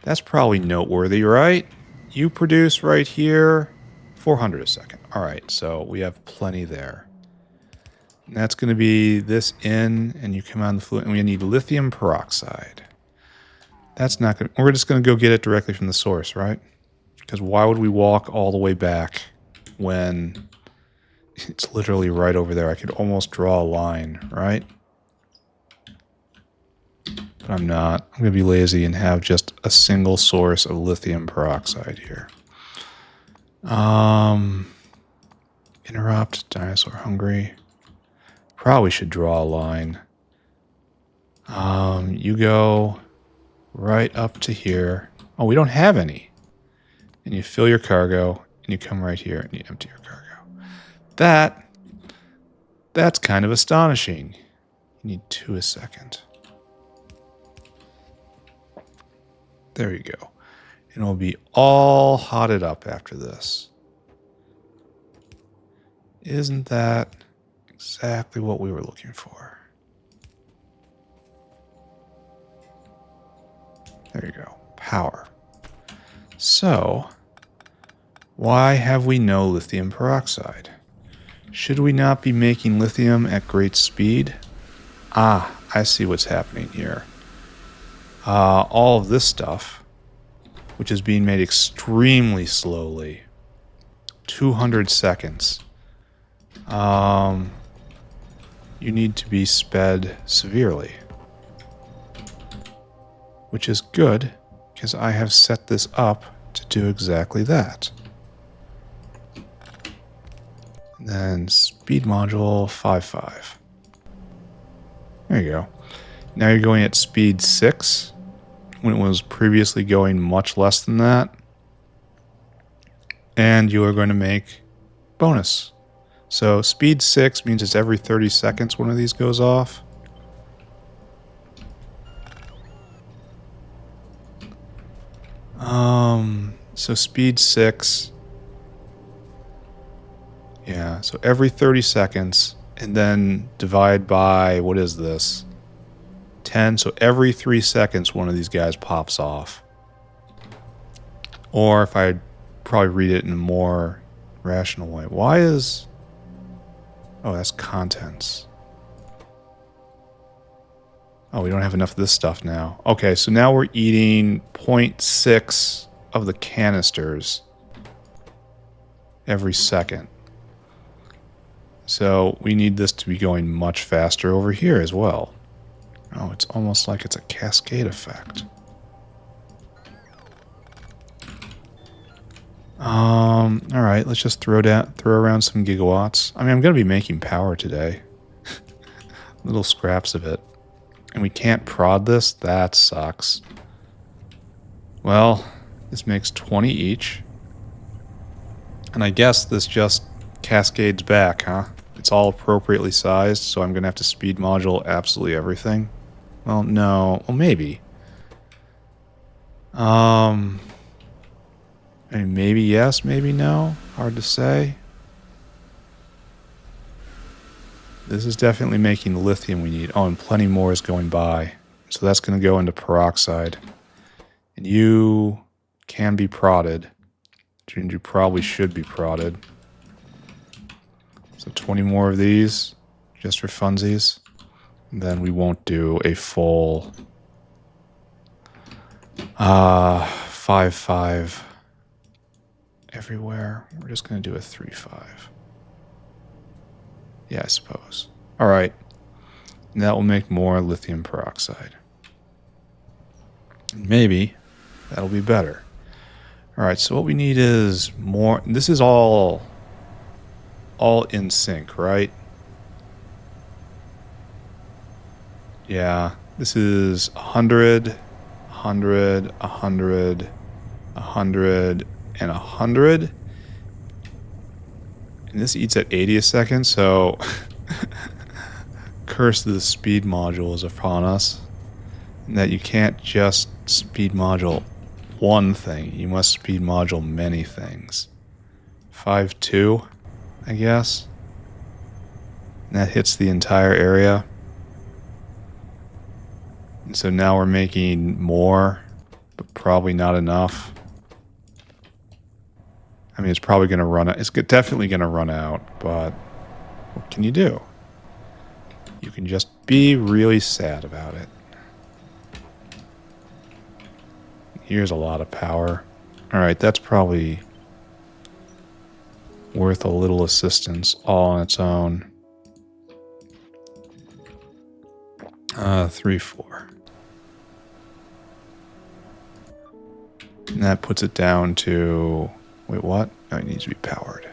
that's probably noteworthy, right? You produce right here 400 a second. All right, so we have plenty there. And that's going to be this in, and you come on the fluid, and we need lithium peroxide. That's not going to... We're just going to go get it directly from the source, right? Because why would we walk all the way back when it's literally right over there? I could almost draw a line, right? But I'm not. I'm going to be lazy and have just a single source of lithium peroxide here. Interrupt, dinosaur hungry. Probably should draw a line. You go right up to here. Oh, we don't have any. And you fill your cargo, and you come right here, and you empty your cargo. That's kind of astonishing. You need 2 a second. There you go. And it'll be all hotted up after this. Isn't that exactly what we were looking for? There you go. Power. So, why have we no lithium peroxide? Should we not be making lithium at great speed? Ah, I see what's happening here. All of this stuff, which is being made extremely slowly, 200 seconds, you need to be sped severely. Which is good, because I have set this up to do exactly that. And then speed module 5.5. There you go. Now you're going at speed 6, when it was previously going much less than that. And you are going to make bonus. So speed 6 means it's every 30 seconds one of these goes off. So speed 6 Yeah, so every 30 seconds, and then divide by, what is this? 10, so every 3 seconds one of these guys pops off. Or if I'd probably read it in a more rational way. Why is... Oh, that's contents. Oh, we don't have enough of this stuff now. Okay, so now we're eating 0.6 of the canisters every second. So we need this to be going much faster over here as well. Oh, it's almost like it's a cascade effect. Alright, let's just throw around some gigawatts. I mean, I'm going to be making power today. Little scraps of it. And we can't prod this? That sucks. Well, this makes 20 each. And I guess this just cascades back, huh? It's all appropriately sized, so I'm going to have to speed module absolutely everything. Well, no. Well, maybe. I mean, maybe yes, maybe no. Hard to say. This is definitely making the lithium we need. Oh, and plenty more is going by. So that's going to go into peroxide. And you can be prodded. And you probably should be prodded. So 20 more of these, just for funsies. And then we won't do a full 5-5 everywhere. We're just going to do a 3-5. Yeah, I suppose. All right. And that will make more lithium peroxide. Maybe that'll be better. All right, so what we need is more. This is all in sync, right? Yeah, this is 100, 100, 100, 100, and 100. And this eats at 80 a second, so curse of the speed module is upon us. And that you can't just speed module one thing, you must speed module many things. 5-2, I guess. And that hits the entire area. And so now we're making more, but probably not enough. I mean, it's probably going to run out. It's definitely going to run out, but what can you do? You can just be really sad about it. Here's a lot of power. Alright, that's probably worth a little assistance all on its own. 3-4. And that puts it down to... Wait, what? No, it needs to be powered.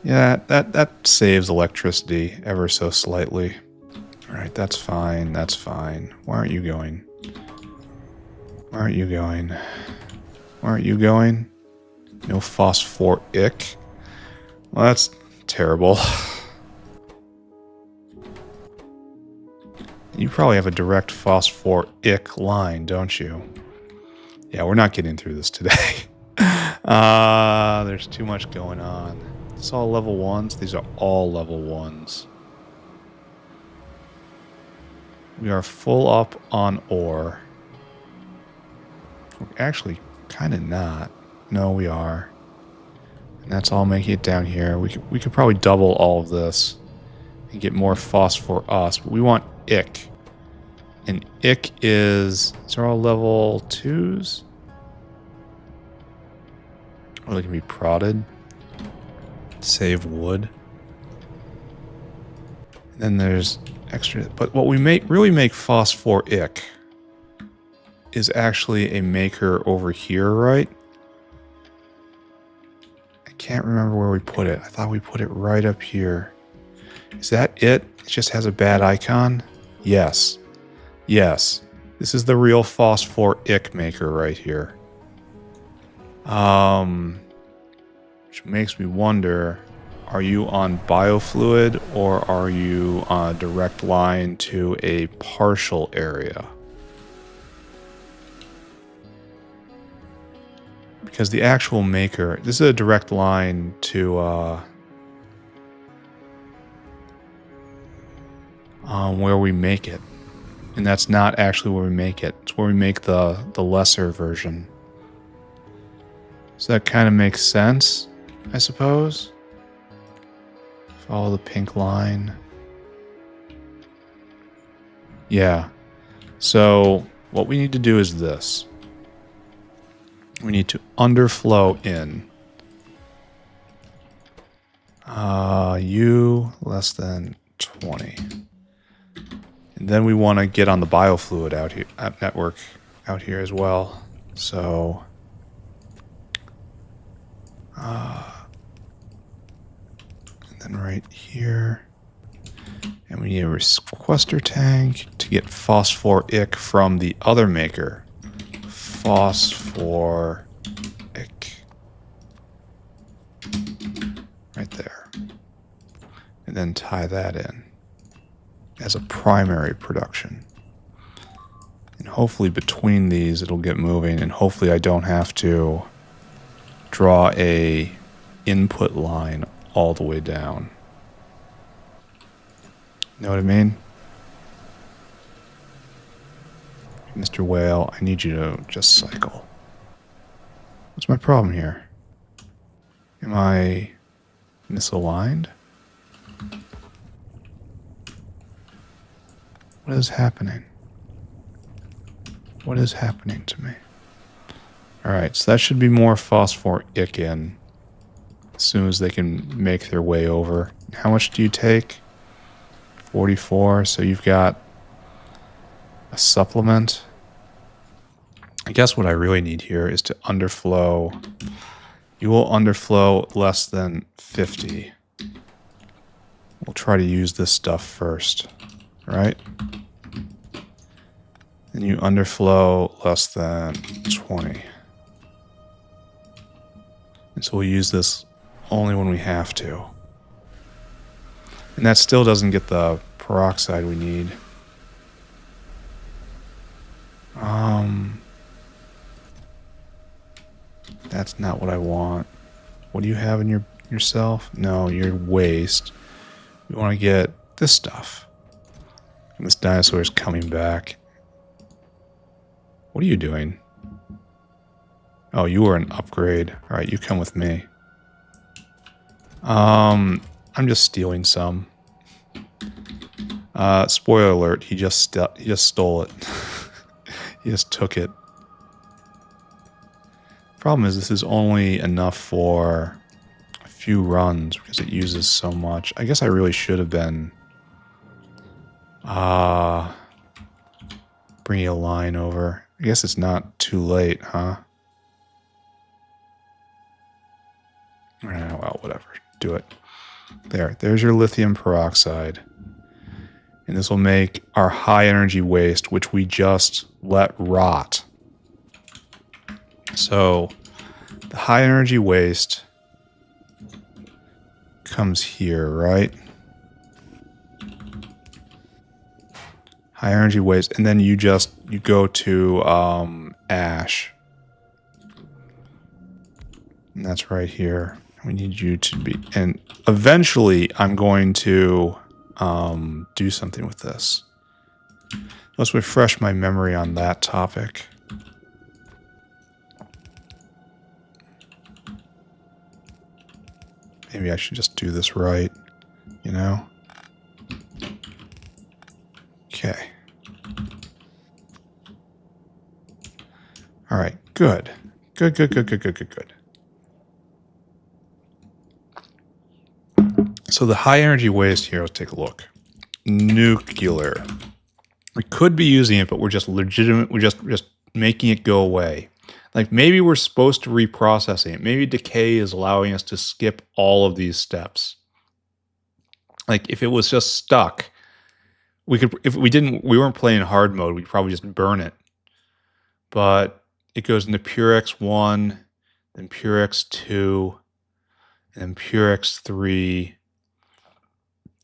Yeah, that saves electricity ever so slightly. Alright, that's fine, that's fine. Why aren't you going? Why aren't you going? Why aren't you going? No phosphoric? Well, that's terrible. You probably have a direct phosphoric line, don't you? Yeah, we're not getting through this today. There's too much going on. It's all level 1s. These are all level 1s. We are full up on ore. We're actually kind of not. No, we are. And that's all making it down here. We could probably double all of this and get more phosphor us. But we want ick. And ick is... These are all level 2s? Or they can be prodded. Save wood. And then there's extra... But what we really make phosphoric is actually a maker over here, right? I can't remember where we put it. I thought we put it right up here. Is that it? It just has a bad icon? Yes. Yes. This is the real phosphoric maker right here. Which makes me wonder, are you on biofluid or are you on a direct line to a partial area? because the actual maker, this is a direct line to where we make it. And that's not actually where we make it. It's where we make the lesser version. So that kind of makes sense, I suppose. Follow the pink line. Yeah. So what we need to do is this. We need to underflow in. U less than 20. And then we want to get on the biofluid out here, network out here as well. So, and then right here, and we need a requester tank to get phosphoric from the other maker. Phosphoric. Right there. And then tie that in as a primary production. And hopefully between these it'll get moving, and hopefully I don't have to draw a input line all the way down. Know what I mean? Mr. Whale, I need you to just cycle. What's my problem here? Am I misaligned? What is happening? What is happening to me? Alright, so that should be more phosphoric in as soon as they can make their way over. How much do you take? 44, so you've got a supplement. I guess what I really need here is to underflow. You will underflow less than 50. We'll try to use this stuff first, right? And you underflow less than 20. And so we'll use this only when we have to. And that still doesn't get the peroxide we need. That's not what I want. What do you have in yourself? No, your waste. We want to get this stuff. And this dinosaur is coming back. What are you doing? Oh, you are an upgrade. Alright, you come with me. I'm just stealing some. Spoiler alert, he just stole it. He just took it. Problem is, this is only enough for a few runs because it uses so much. I guess I really should have been bringing a line over. I guess it's not too late, huh? Well, whatever. Do it. There's your lithium peroxide. And this will make our high energy waste, which we just let rot. So the high energy waste comes here, right? High energy waste, and then you go to ash. And that's right here. We need you to be, and eventually I'm going to do something with this. Let's refresh my memory on that topic. Maybe I should just do this right, you know? Okay. All right, good. Good. So the high energy waste here, let's take a look. Nuclear. We could be using it, but we're just legitimate. We're just making it go away. Like maybe we're supposed to reprocessing it. Maybe decay is allowing us to skip all of these steps. Like if it was just stuck, we could, if we weren't playing hard mode, we'd probably just burn it. But it goes into Purex 1, then Purex 2, and then Purex 3,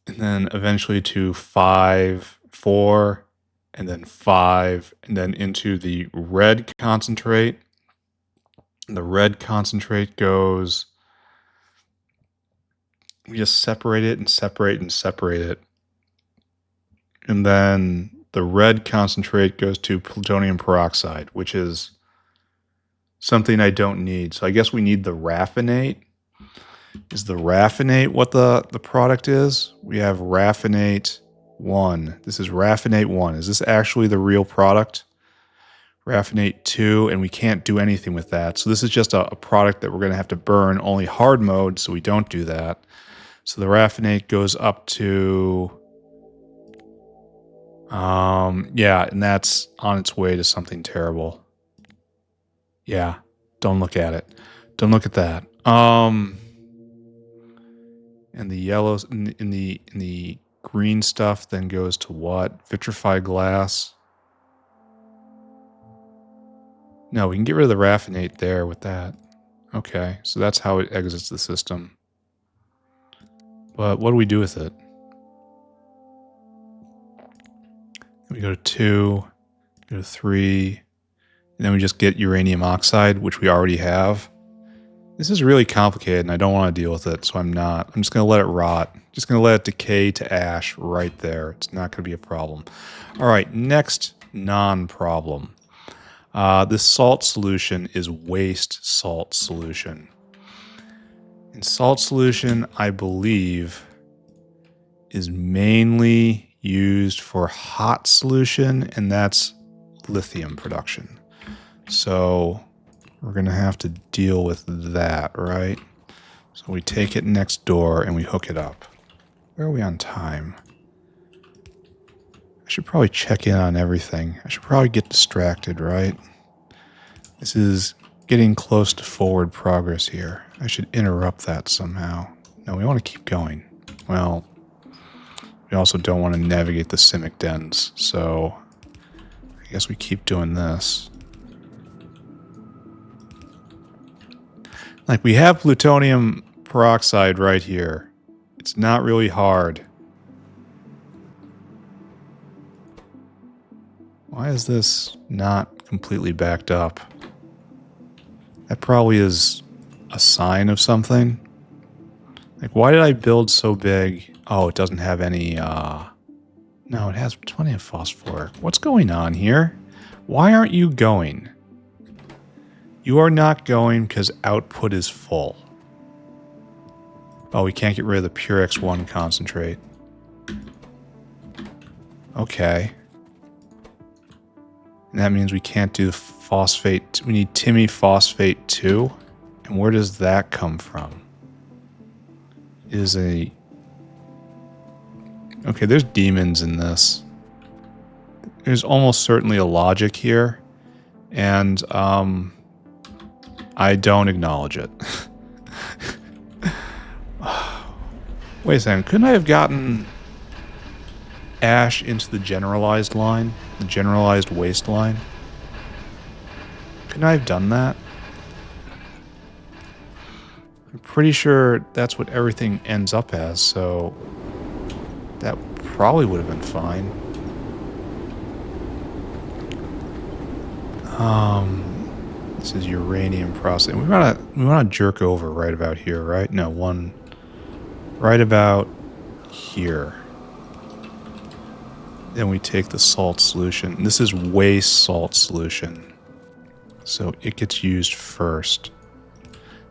and then eventually to 5, 4, and then 5, and then into the red concentrate. The red concentrate goes... We just separate it and separate and separate it. And then the red concentrate goes to plutonium peroxide, which is something I don't need. So I guess we need the raffinate. Is the raffinate what the product is? We have raffinate 1. This is raffinate 1. Is this actually the real product? Raffinate 2, and we can't do anything with that. So this is just a product that we're going to have to burn, only hard mode, so we don't do that. So the raffinate goes up to... yeah, and that's on its way to something terrible. Yeah, don't look at it. Don't look at that. And the yellows in the green stuff then goes to what? Vitrified glass. No, we can get rid of the raffinate there with that. Okay, so that's how it exits the system. But what do we do with it? We go to 2, go to 3, and then we just get uranium oxide, which we already have. This is really complicated, and I don't want to deal with it, so I'm not. I'm just going to let it rot. Just going to let it decay to ash right there. It's not going to be a problem. All right, next non-problem. This salt solution is waste salt solution. And salt solution, I believe, is mainly used for hot solution, and that's lithium production. So we're going to have to deal with that, right? So we take it next door and we hook it up. Where are we on time? I should probably check in on everything. I should probably get distracted, right? This is getting close to forward progress here. I should interrupt that somehow. No, we want to keep going. Well, we also don't want to navigate the Simic dens, so I guess we keep doing this. Like, we have plutonium peroxide right here. It's not really hard. Why is this not completely backed up? That probably is a sign of something. Like, why did I build so big? Oh, it doesn't have any, No, it has plenty of phosphoric. What's going on here? Why aren't you going? You are not going because output is full. Oh, we can't get rid of the Pure X1 concentrate. Okay. And that means we can't do phosphate. We need Timmy phosphate 2. And where does that come from? It is a... Okay, there's demons in this. There's almost certainly a logic here. And, I don't acknowledge it. Wait a second, couldn't I have gotten ash into the generalized line? The generalized waste line? Couldn't I have done that? I'm pretty sure that's what everything ends up as, so that probably would have been fine. This is uranium processing. We want to jerk over right about here, right? No, right about here. Then we take the salt solution. This is waste salt solution. So it gets used first.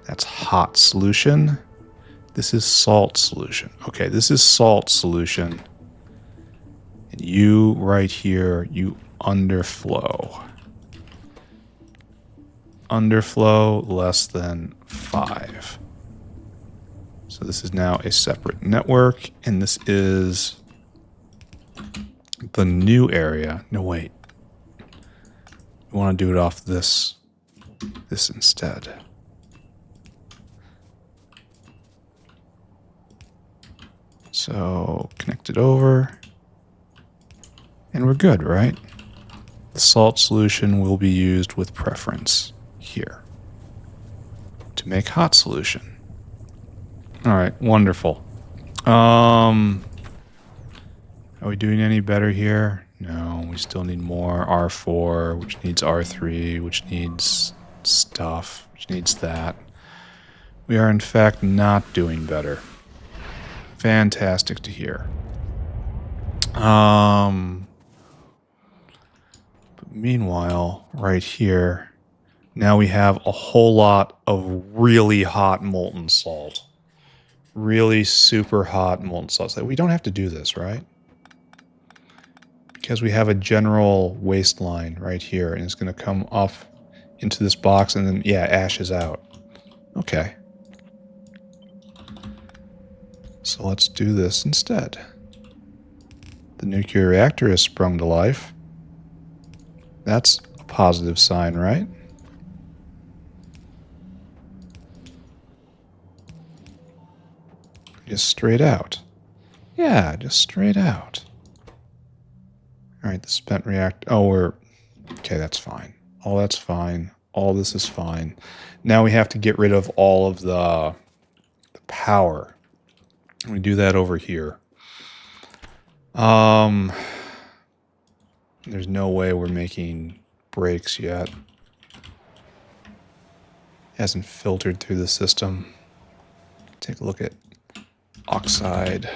That's hot solution. This is salt solution. Okay, this is salt solution. And you right here, you underflow. Underflow less than 5. So this is now a separate network, and this is the new area. No, wait. We want to do it off this instead. So connect it over, and we're good, right? The salt solution will be used with preference here to make hot solution. All right, wonderful. Are we doing any better here? No, we still need more R4, which needs R3, which needs stuff, which which needs that. We are in fact not doing better. Fantastic to hear. But meanwhile, right here, now we have a whole lot of really hot molten salt. Really super hot molten salt. So we don't have to do this, right? Because we have a general waistline right here, and it's going to come up into this box, and then, yeah, ashes out. Okay. So let's do this instead. The nuclear reactor has sprung to life. That's a positive sign, right? Just straight out. Yeah, just straight out. Alright, the spent reactor. Oh, we're... Okay, that's fine. All that's fine. All this is fine. Now we have to get rid of all of the power. We do that over here. There's no way we're making breaks yet. Hasn't filtered through the system. Take a look at oxide.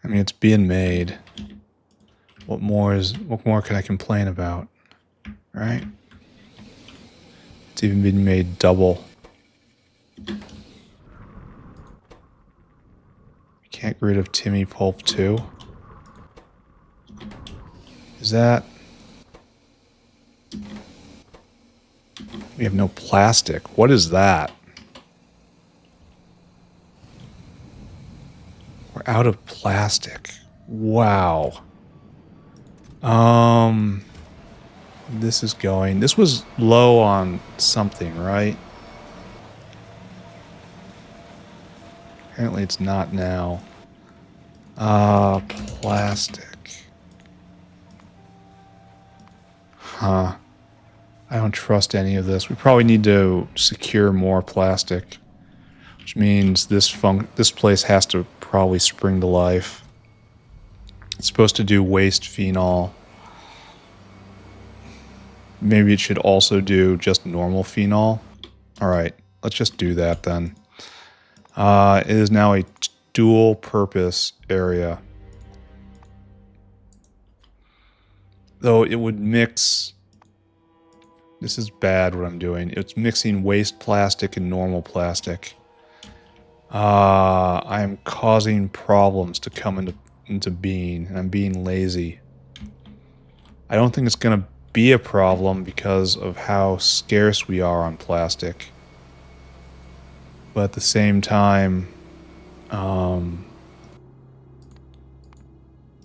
I mean, it's being made. What more can I complain about? Right? It's even been made double. Can't get rid of Timmy Pulp too. Is that... We have no plastic. What is that? We're out of plastic. Wow. This is going... This was low on something, right? Apparently it's not now. Plastic. Huh. I don't trust any of this. We probably need to secure more plastic. Which means this place has to probably spring to life. It's supposed to do waste phenol. Maybe it should also do just normal phenol. Alright, let's just do that then. It is now a dual purpose area. Though it would mix... This is bad what I'm doing. It's mixing waste plastic and normal plastic. I am causing problems to come into being, and I'm being lazy. I don't think it's going to be a problem because of how scarce we are on plastic. But at the same time,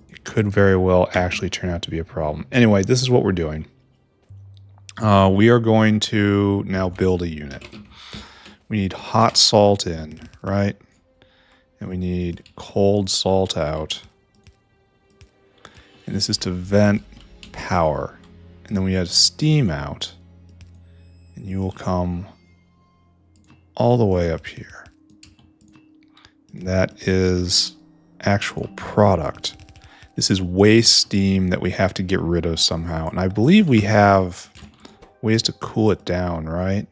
it could very well actually turn out to be a problem. Anyway, this is what we're doing. We are going to now build a unit. We need hot salt in, right? And we need cold salt out. And this is to vent power. And then we have steam out. And you will come all the way up here. And that is actual product. This is waste steam that we have to get rid of somehow. And I believe we have ways to cool it down, right?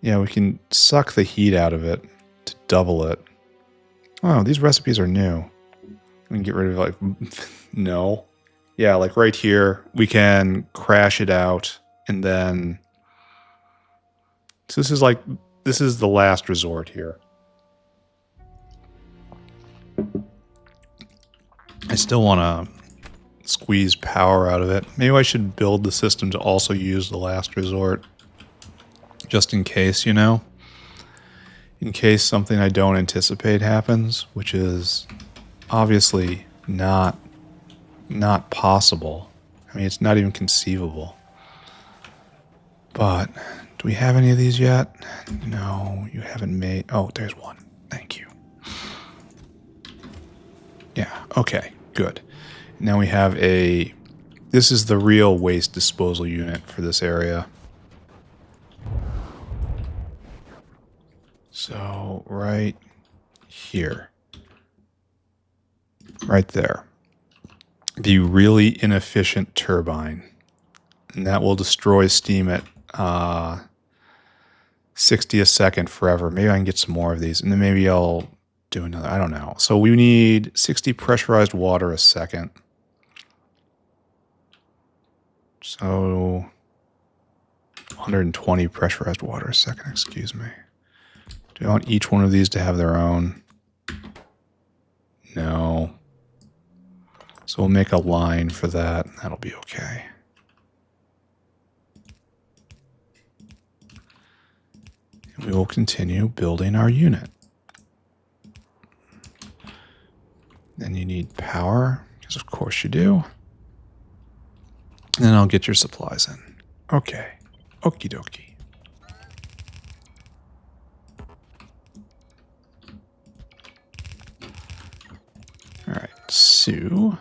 Yeah, we can suck the heat out of it to double it. Oh, these recipes are new. We can get rid of, like, no. Yeah, like right here, we can crash it out, and then... So this is the last resort here. I still want to squeeze power out of it. Maybe I should build the system to also use the last resort. Just in case, you know? In case something I don't anticipate happens, which is obviously not possible. I mean, it's not even conceivable. But, do we have any of these yet? No, you haven't made... Oh, there's one. Thank you. Yeah, okay, good. Now we have a... This is the real waste disposal unit for this area. So, right here. Right there. the really inefficient turbine. And that will destroy steam at 60 a second forever. Maybe I can get some more of these, and then maybe I'll do another. I don't know. So we need 60 pressurized water a second. So 120 pressurized water a second, excuse me. Do I want each one of these to have their own? No. So we'll make a line for that. That'll be okay. And we will continue building our unit. Then you need power, because of course you do. And then I'll get your supplies in. Okay. Okie dokie. Alright, so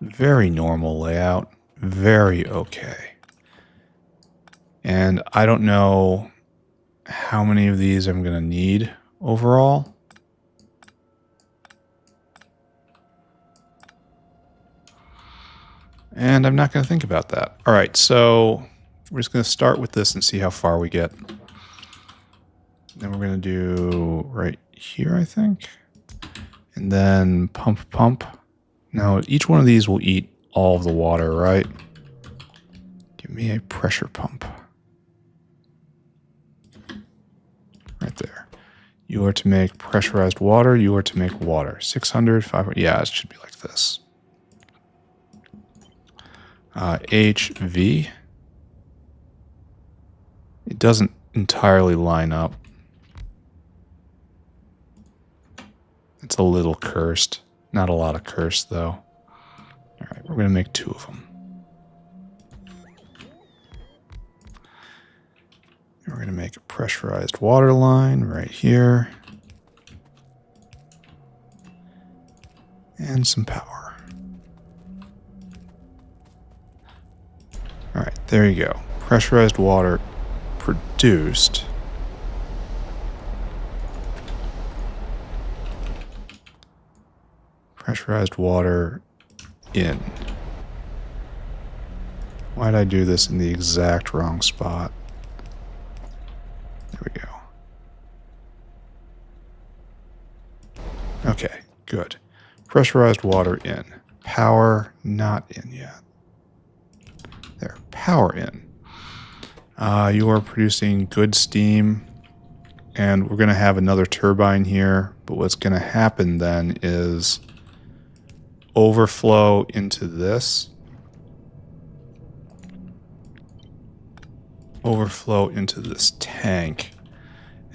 very normal layout. Very okay. And I don't know how many of these I'm going to need overall. And I'm not going to think about that. All right, so we're just going to start with this and see how far we get. Then we're going to do right here, I think. And then pump. Now, each one of these will eat all of the water, right? Give me a pressure pump. Right there. You are to make pressurized water. You are to make water. 600, 500. Yeah, it should be like this. HV. It doesn't entirely line up. It's a little cursed. Not a lot of curse, though. All right, we're going to make 2 of them. And we're going to make a pressurized water line right here. And some power. All right, there you go. Pressurized water produced. Pressurized water in. Why did I do this in the exact wrong spot? There we go. Okay, good. Pressurized water in. Power not in yet. There, power in. You are producing good steam, and we're going to have another turbine here, but what's going to happen then is overflow into this. Overflow into this tank,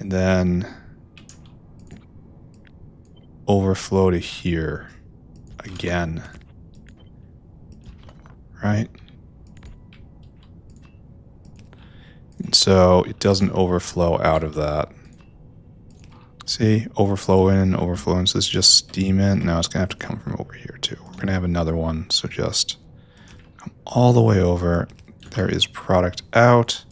and then overflow to here again. Right? And so it doesn't overflow out of that. See? Overflow in, overflow in. So it's just steam in. Now it's going to have to come from over here too. We're going to have another one. So just come all the way over. There is product out.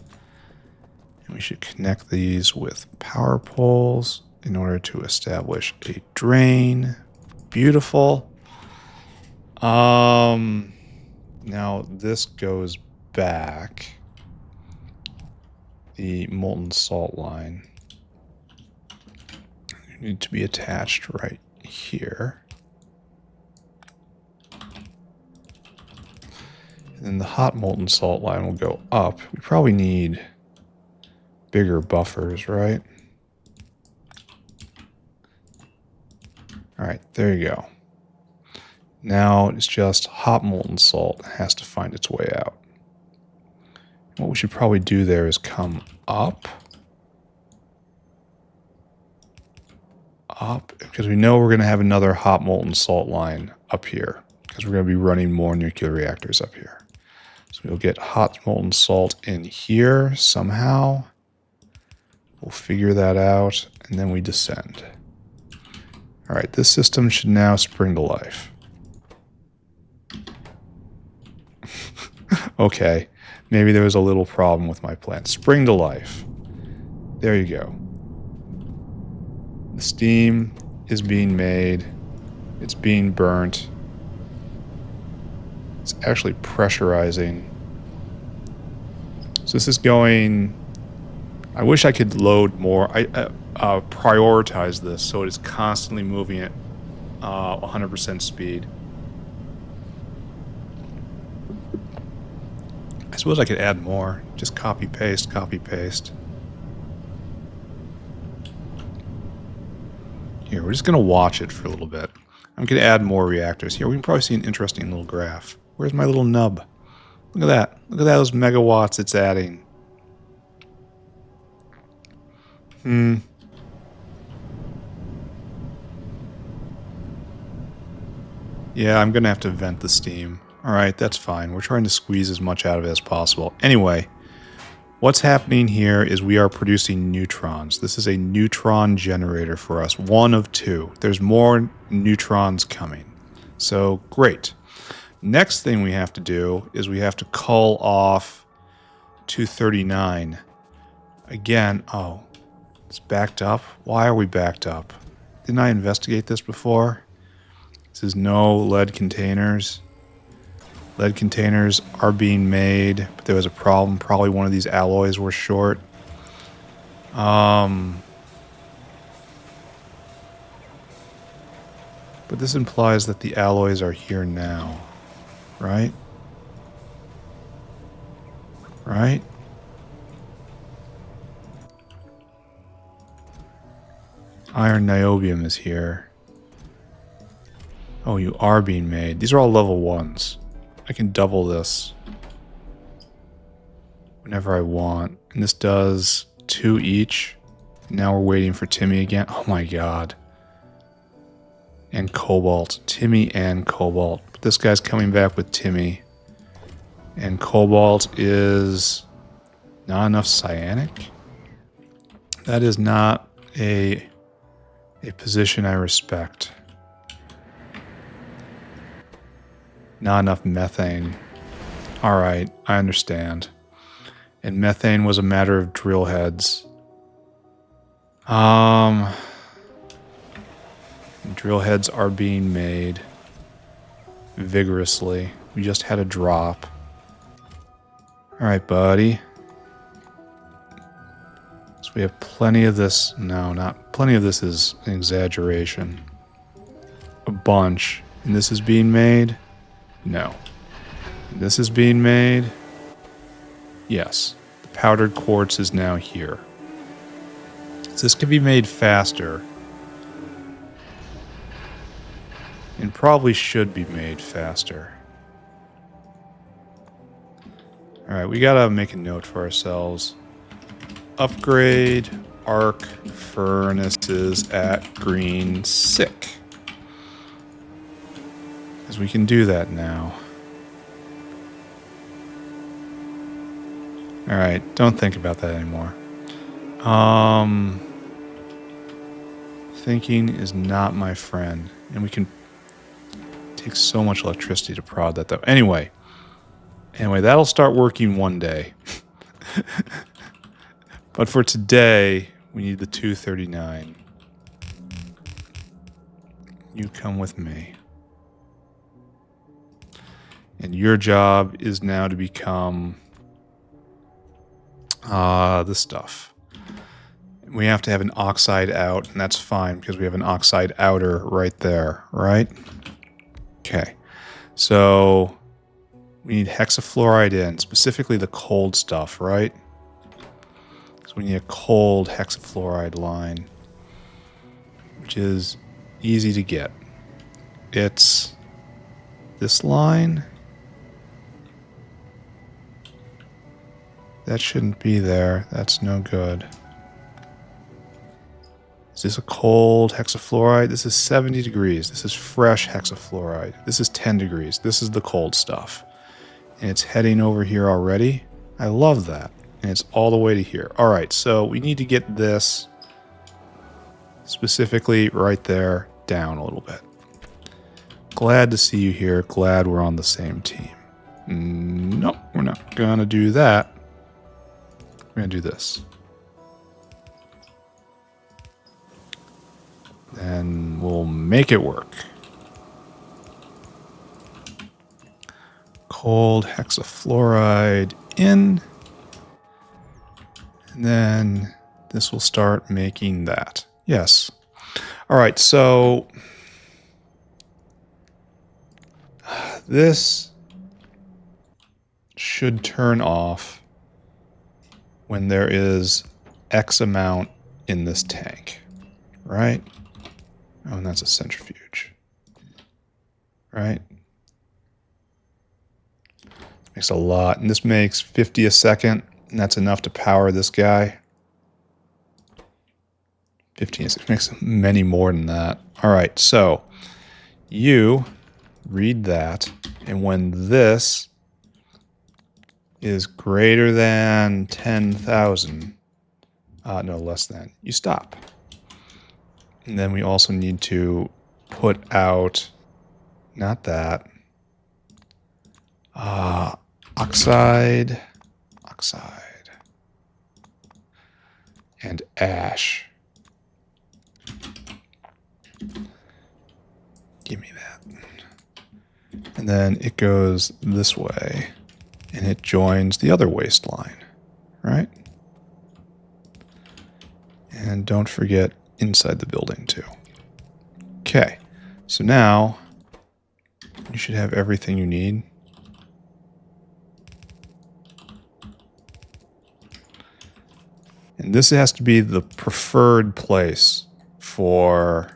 And we should connect these with power poles in order to establish a drain. Beautiful. Now this goes back. The molten salt line need to be attached right here. And then the hot molten salt line will go up. We probably need bigger buffers, right? All right, there you go. Now it's just hot molten salt has to find its way out. What we should probably do there is come up, because we know we're going to have another hot molten salt line up here, because we're going to be running more nuclear reactors up here. So we'll get hot molten salt in here somehow. We'll figure that out, and then we descend. All right, this system should now spring to life. Okay, maybe there was a little problem with my plan. Spring to life. There you go. The steam is being made. It's being burnt. It's actually pressurizing. So this is going... I wish I could load more. I prioritize this so it is constantly moving at 100% speed. I suppose I could add more. Just copy, paste, copy, paste. Here, we're just going to watch it for a little bit. I'm going to add more reactors here. We can probably see an interesting little graph. Where's my little nub? Look at that. Look at those megawatts it's adding. Yeah, I'm going to have to vent the steam. Alright, that's fine. We're trying to squeeze as much out of it as possible. Anyway, what's happening here is we are producing neutrons. This is a neutron generator for us. One of two. There's more neutrons coming. So, great. Next thing we have to do is we have to call off 239. Again, oh, it's backed up. Why are we backed up? Didn't I investigate this before? This is no lead containers. Lead containers are being made, but there was a problem. Probably one of these alloys were short. But this implies that the alloys are here now, right? Right? Iron niobium is here. Oh, you are being made. These are all level 1s. I can double this whenever I want. And this does 2 each. Now we're waiting for Timmy again. Oh my god. And cobalt. Timmy and cobalt. But this guy's coming back with Timmy. And cobalt is not enough cyanic? That is not a position I respect. Not enough methane. Alright, I understand. And methane was a matter of drill heads. Drill heads are being made vigorously. We just had a drop. Alright, buddy. So we have plenty of this. No, not plenty of this is an exaggeration. A bunch. And this is being made? No. This is being made? Yes. The powdered quartz is now here. So this can be made faster. And probably should be made faster. Alright, we gotta make a note for ourselves. Upgrade arc furnaces at green sick. Because we can do that now. Alright, don't think about that anymore. Thinking is not my friend. And we can take so much electricity to prod that though. Anyway, that'll start working one day. But for today, we need the 239. You come with me. And your job is now to become this stuff. We have to have an oxide out, and that's fine because we have an oxide outer right there, right? Okay. So we need hexafluoride in, specifically the cold stuff, right? So we need a cold hexafluoride line, which is easy to get. It's this line. That shouldn't be there. That's no good. Is this a cold hexafluoride? This is 70 degrees. This is fresh hexafluoride. This is 10 degrees. This is the cold stuff. And it's heading over here already. I love that. And it's all the way to here. Alright, so we need to get this specifically right there down a little bit. Glad to see you here. Glad we're on the same team. Nope, we're not gonna do that. We're going to do this. Then we'll make it work. cold hexafluoride in. And then this will start making that. Yes. All right, so this should turn off when there is X amount in this tank, right? Oh, and that's a centrifuge, right? Makes a lot, and this makes 50 a second, and that's enough to power this guy. 15 a second makes many more than that. All right, so you read that, and when this is greater than 10,000, no, less than, you stop. And then we also need to put out, not that, oxide, and ash. Give me that. And then it goes this way, and it joins the other waste line, right? And don't forget inside the building too. Okay, so now you should have everything you need. And this has to be the preferred place for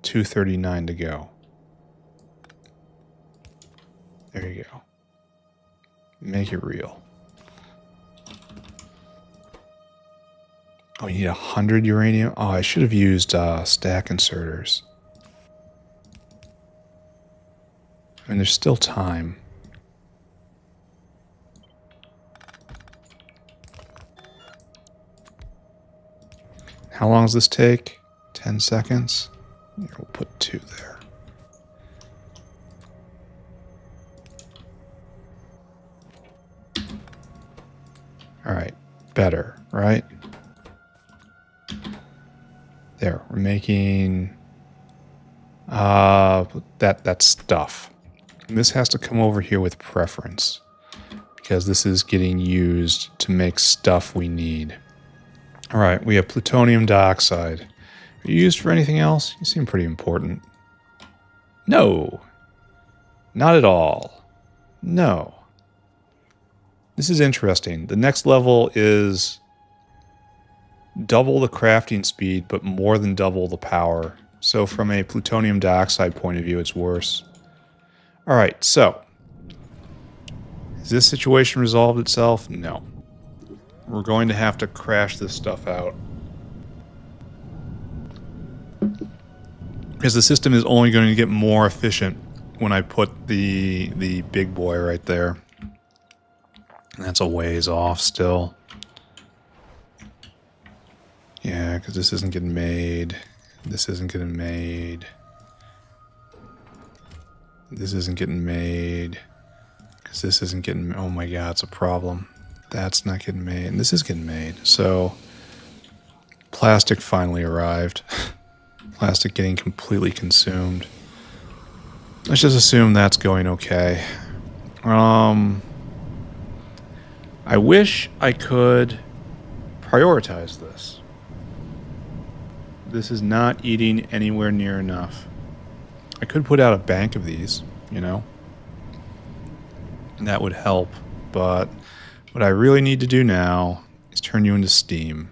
239 to go. There you go. Make it real. Oh, you need 100 uranium? Oh, I should have used stack inserters. I mean, there's still time. How long does this take? 10 seconds? Here, we'll put 2 there. All right, better, right? There, we're making that stuff. And this has to come over here with preference because this is getting used to make stuff we need. All right, we have plutonium dioxide. Are you used for anything else? You seem pretty important. No, not at all. No. This is interesting. The next level is double the crafting speed, but more than double the power. So from a plutonium dioxide point of view, it's worse. All right, so has this situation resolved itself? No. We're going to have to crash this stuff out. Because the system is only going to get more efficient when I put the big boy right there. And that's a ways off still. Yeah, because this isn't getting made. This isn't getting made. This isn't getting made. Because this isn't getting... Oh my god, it's a problem. That's not getting made. And this is getting made. So, plastic finally arrived. Plastic getting completely consumed. Let's just assume that's going okay. I wish I could prioritize this. This is not eating anywhere near enough. I could put out a bank of these, you know. And that would help, but what I really need to do now is turn you into steam.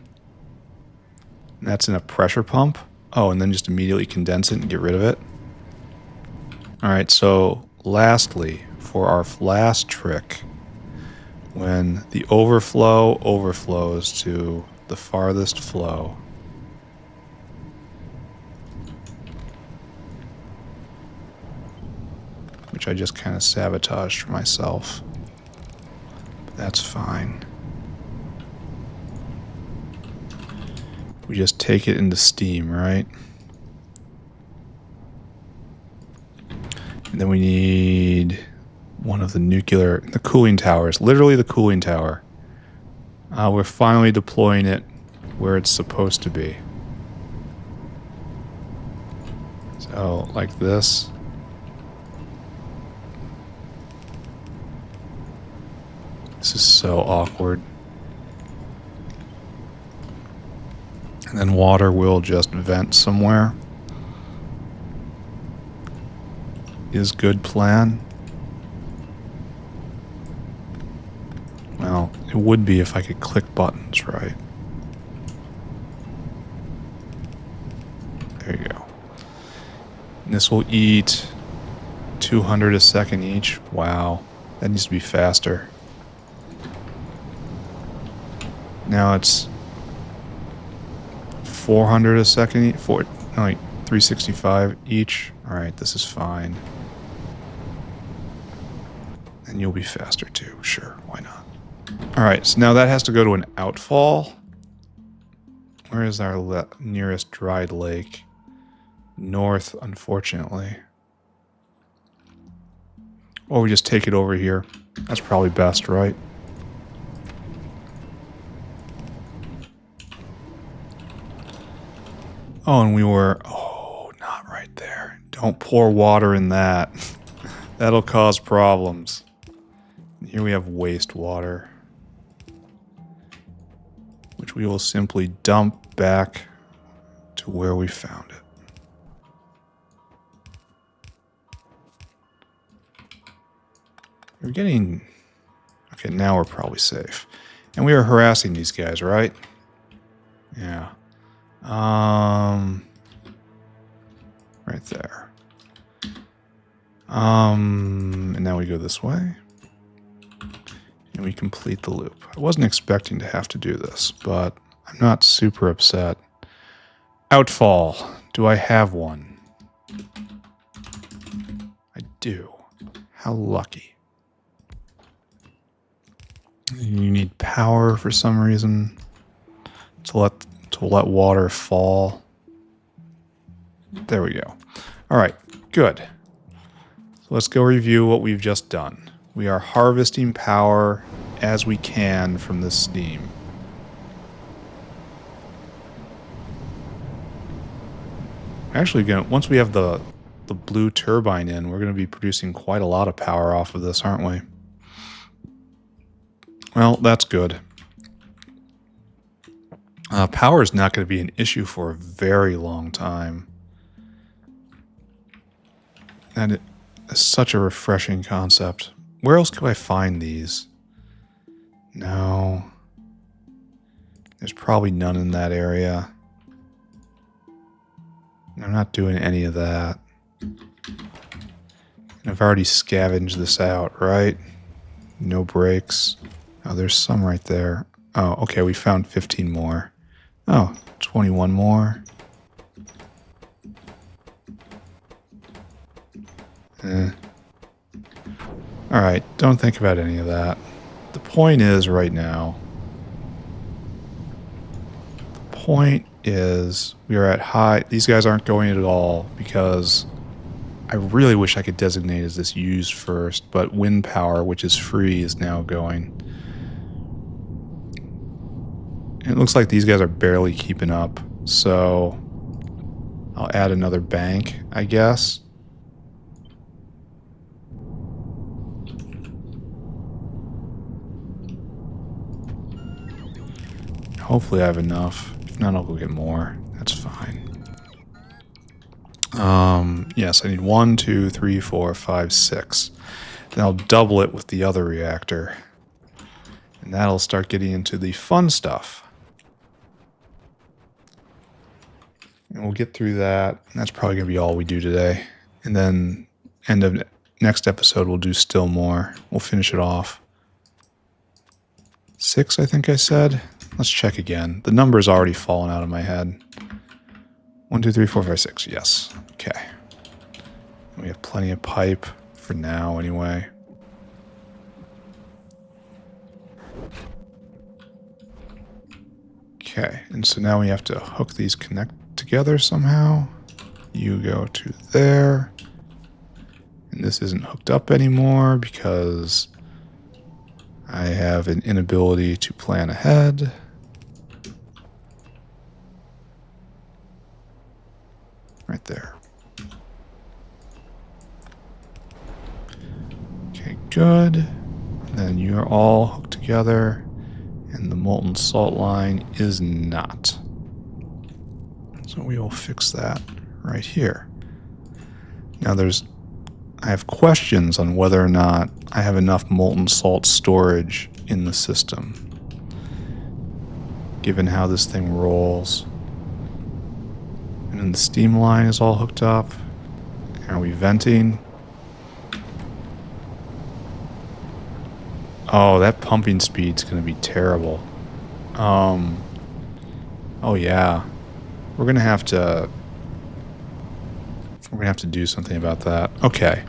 And that's in a pressure pump. Oh, and then just immediately condense it and get rid of it. Alright, so lastly, for our last trick, when the overflow overflows to the farthest flow, which I just kind of sabotaged for myself. But that's fine. We just take it into steam, right? And then we need one of the cooling towers, literally the cooling tower. We're finally deploying it where it's supposed to be. So, like this. This is so awkward. And then water will just vent somewhere. Is good plan. Well, it would be if I could click buttons, right? There you go. And this will eat 200 a second each. Wow. That needs to be faster. Now it's 400 a second each. 365 each. Alright, this is fine. And you'll be faster too. Sure, why not? Alright, so now that has to go to an outfall. Where is our nearest dried lake? North, unfortunately. Or we just take it over here. That's probably best, right? Oh, and we were... Oh, not right there. Don't pour water in that. That'll cause problems. And here we have wastewater, which we will simply dump back to where we found it. We're getting... Okay, now we're probably safe. And we are harassing these guys, right? Yeah. Right there. And now we go this way. And we complete the loop. I wasn't expecting to have to do this, but I'm not super upset. Outfall. Do I have one? I do. How lucky. You need power for some reason to let water fall. There we go. All right, good. So let's go review what we've just done. We are harvesting power as we can from this steam. Actually, once we have the blue turbine in, we're going to be producing quite a lot of power off of this, aren't we? Well, that's good. Power is not going to be an issue for a very long time. And it is such a refreshing concept. Where else could I find these? No. There's probably none in that area. I'm not doing any of that. And I've already scavenged this out, right? No breaks. Oh, there's some right there. Oh, okay, we found 15 more. Oh, 21 more. Alright, don't think about any of that. The point is right now... The point is we are at high... These guys aren't going at all because I really wish I could designate as this used first, but wind power, which is free, is now going. It looks like these guys are barely keeping up, so I'll add another bank, I guess. Hopefully I have enough. If not, I'll go get more. That's fine. Yes, I need 1, 2, 3, 4, 5, 6. Then I'll double it with the other reactor. And that'll start getting into the fun stuff. And we'll get through that. And that's probably going to be all we do today. And then end of next episode, we'll do still more. We'll finish it off. 6, I think I said. Let's check again. The number's already fallen out of my head. 1, 2, 3, 4, 5, 6. Yes. Okay. We have plenty of pipe for now, anyway. Okay, and so now we have to hook these connect together somehow. You go to there. And this isn't hooked up anymore because I have an inability to plan ahead. Right there. Okay, good. And And you're all hooked together, and the molten salt line is not. So we will fix that right here. Now I have questions on whether or not I have enough molten salt storage in the system, given how this thing rolls. And then the steam line is all hooked up. Are we venting? Oh, that pumping speed's going to be terrible. Oh yeah. We're going to have to do something about that. Okay.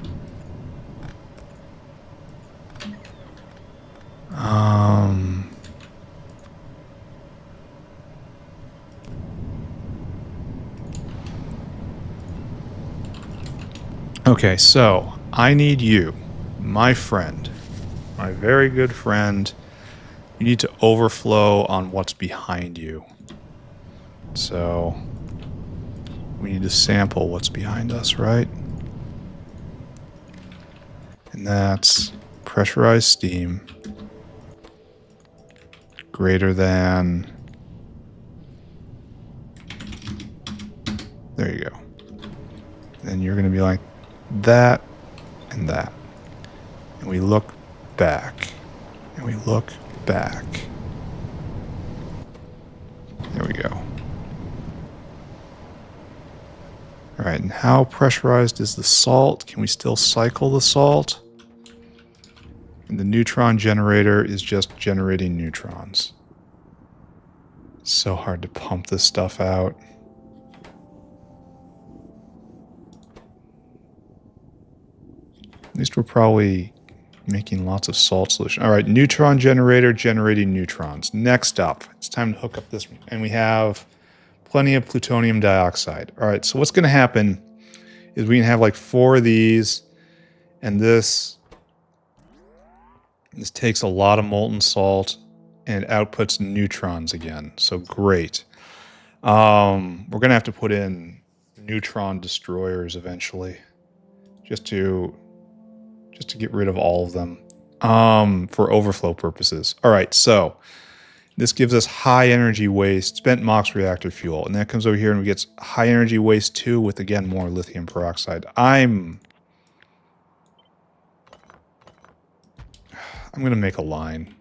Okay, so I need you, my friend, my very good friend. You need to overflow on what's behind you. So we need to sample what's behind us, right? And that's pressurized steam greater than... There you go. Then you're going to be like that and that. And we look back. And we look back. There we go. All right, and how pressurized is the salt? Can we still cycle the salt? And the neutron generator is just generating neutrons. It's so hard to pump this stuff out. At least we're probably making lots of salt solution. All right, neutron generator generating neutrons. Next up, it's time to hook up this, and we have plenty of plutonium dioxide. All right, so what's going to happen is we can have like 4 of these, and this takes a lot of molten salt and outputs neutrons again. So great. We're going to have to put in neutron destroyers eventually, just to get rid of all of them for overflow purposes. All right, so this gives us high energy waste, spent MOX reactor fuel, and that comes over here and we get high energy waste 2 with, again, more lithium peroxide. I'm going to make a line.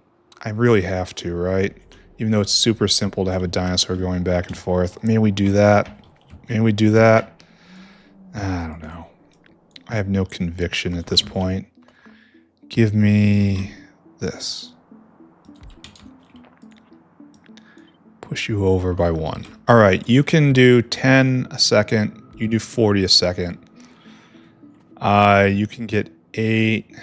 I really have to, right? Even though it's super simple to have a dinosaur going back and forth. May we do that? May we do that? I don't know. I have no conviction at this point. Give me this. Push you over by 1. All right, you can do 10 a second. You do 40 a second. You can get 8.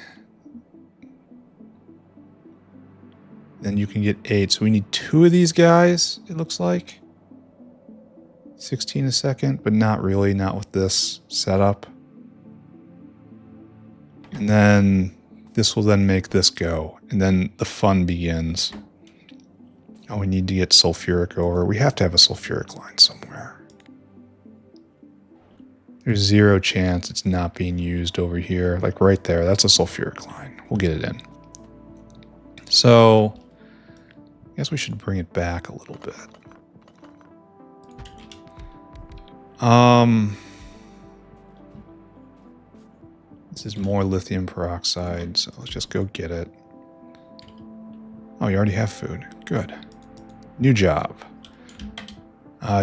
Then you can get 8. So we need 2 of these guys, it looks like. 16 a second, but not really, not with this setup. And then this will then make this go. And then the fun begins. Oh, we need to get sulfuric over. We have to have a sulfuric line somewhere. There's 0 chance it's not being used over here. Like right there, that's a sulfuric line. We'll get it in. So, I guess we should bring it back a little bit. This is more lithium peroxide, so let's just go get it. Oh, you already have food. Good. New job.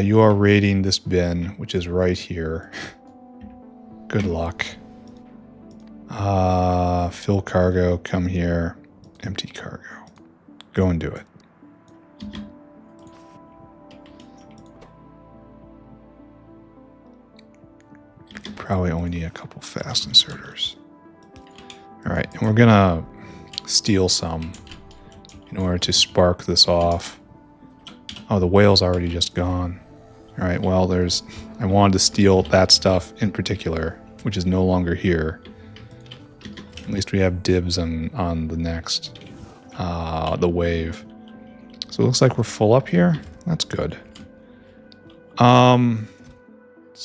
You are raiding this bin, which is right here. Good luck. Fill cargo, come here. Empty cargo. Go and do it. Probably only need a couple fast inserters. Alright, and we're gonna steal some in order to spark this off. Oh, the whale's already just gone. Alright, well, I wanted to steal that stuff in particular, which is no longer here. At least we have dibs on the next, the wave. So it looks like we're full up here. That's good. So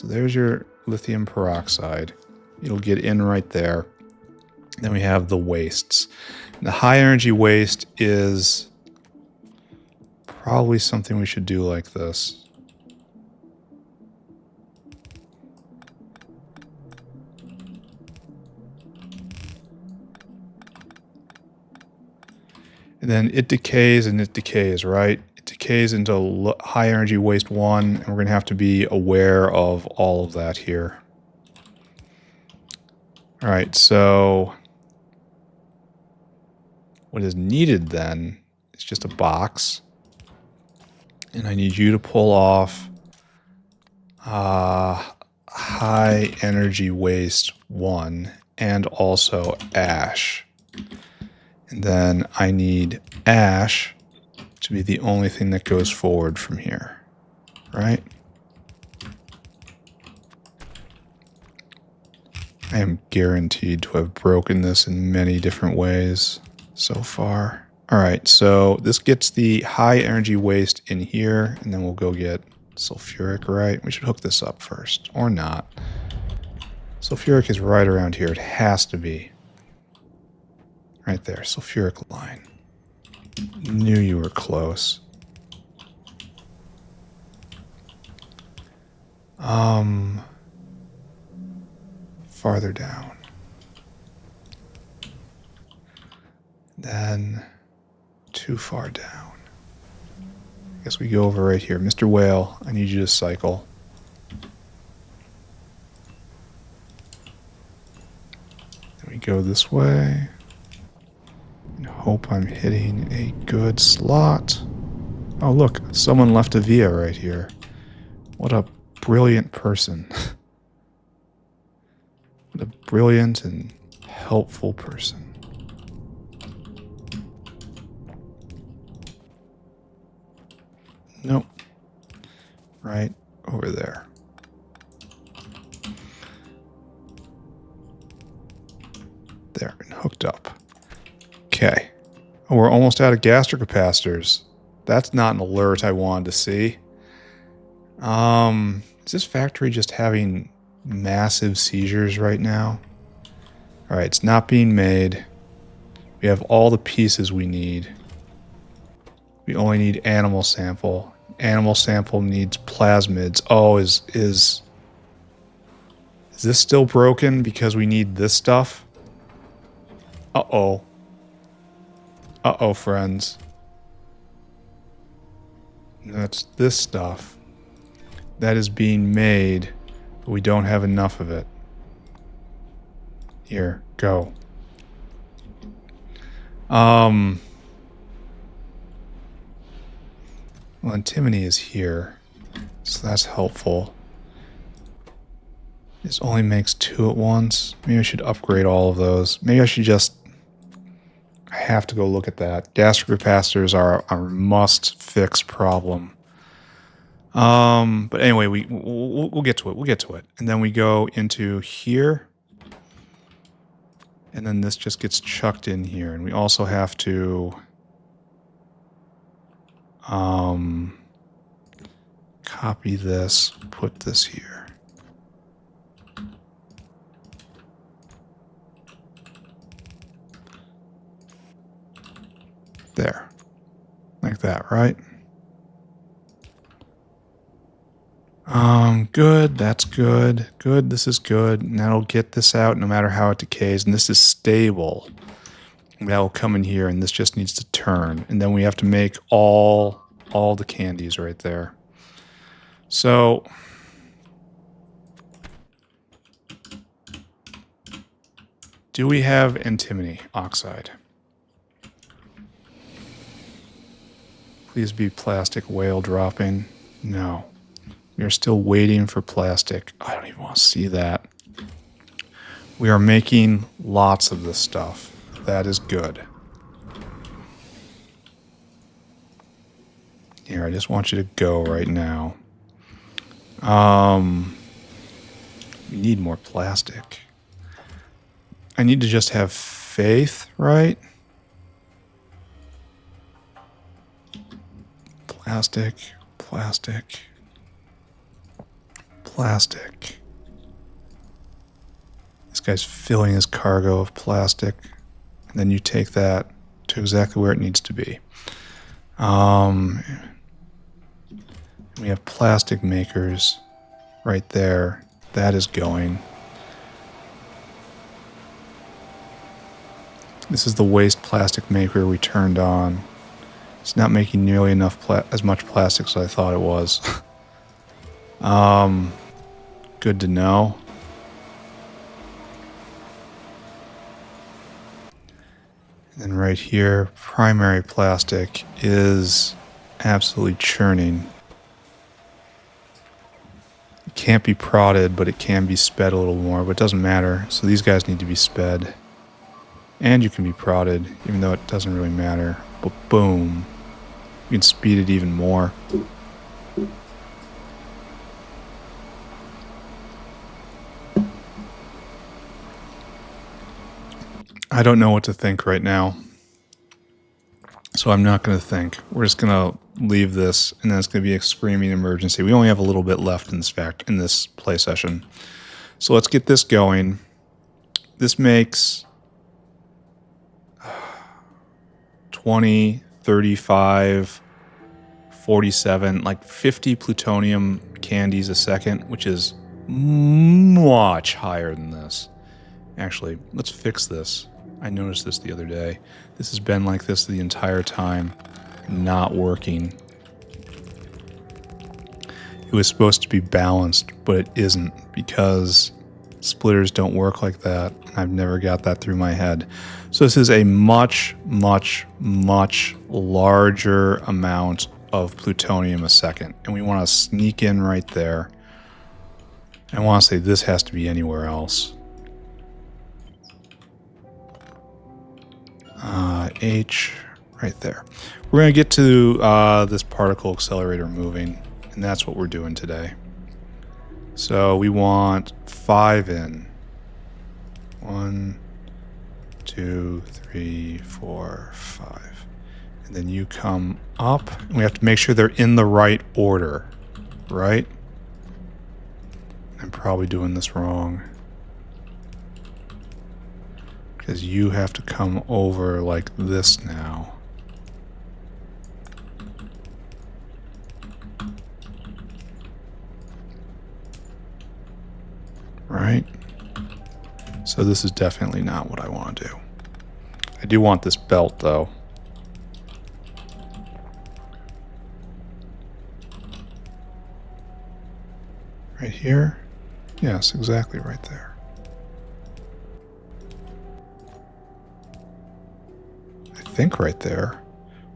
there's your lithium peroxide. It'll get in right there. Then we have the wastes. And the high energy waste is probably something we should do like this. And then it decays and it decays, right? It decays into high energy waste 1, and we're going to have to be aware of all of that here. All right, so what is needed then is just a box. And I need you to pull off high energy waste 1 and also ash. And then I need ash to be the only thing that goes forward from here, right? I am guaranteed to have broken this in many different ways so far. All right, so this gets the high energy waste in here, and then we'll go get sulfuric, right? We should hook this up first, or not. Sulfuric is right around here. It has to be. Right there, sulfuric line. Knew you were close. Farther down. Then too far down. I guess we go over right here. Mr. Whale, I need you to cycle. Then we go this way. And hope I'm hitting a good slot. Oh look, someone left a via right here. What a brilliant person. What a brilliant and helpful person. Nope. Right over there. There, and hooked up. Okay. Oh, we're almost out of gastric capacitors. That's not an alert I wanted to see. Is this factory just having massive seizures right now? Alright, it's not being made. We have all the pieces we need. We only need animal sample. Animal sample needs plasmids. Oh, is this still broken because we need this stuff? Uh-oh. Uh-oh, friends. That's this stuff that is being made, but we don't have enough of it. Here, go. Well, antimony is here, so that's helpful. This only makes 2 at once. Maybe I should upgrade all of those. Maybe I should just... I have to go look at that. Gastric capacitors are a must-fix problem. But anyway, we'll get to it. We'll get to it. And then we go into here. And then this just gets chucked in here. And we also have to... copy this, put this here. There. Like that, right? Good, that's good. Good, this is good. And that'll get this out no matter how it decays. And this is stable. That'll come in here, and this just needs to turn. And then we have to make all the candies right there. So... do we have antimony oxide? Please be plastic whale dropping. No. We are still waiting for plastic. I don't even want to see that. We are making lots of this stuff. That is good. Here, I just want you to go right now. We need more plastic. I need to just have faith, right? Plastic, plastic, plastic. Is This guy's filling his cargo of plastic. And then you take that to exactly where it needs to be. We have plastic makers right there. That is going. This is the waste plastic maker we turned on. It's not making nearly enough as much plastic as I thought it was. Good to know. And then right here, primary plastic is absolutely churning. It can't be prodded, but it can be sped a little more, but it doesn't matter. So these guys need to be sped. And you can be prodded, even though it doesn't really matter. But boom. You can speed it even more. I don't know what to think right now. So I'm not going to think. We're just going to leave this, and then it's going to be a screaming emergency. We only have a little bit left in this play session. So let's get this going. This makes 20, 35, 47, like 50 plutonium candies a second, which is much higher than this. Actually, let's fix this. I noticed this the other day. This has been like this the entire time, not working. It was supposed to be balanced, but it isn't because splitters don't work like that. I've never got that through my head. So this is a much, much, much larger amount of plutonium a second. And we want to sneak in right there. I want to say this has to be anywhere else. H, right there. We're going to get to this particle accelerator moving, and that's what we're doing today. So we want 5 in. 1, 2, 3, 4, 5. And then you come up, and we have to make sure they're in the right order, right? I'm probably doing this wrong. Because you have to come over like this now. Right? So this is definitely not what I want to do. I do want this belt, though. Right here? Yes, exactly right there. I think right there.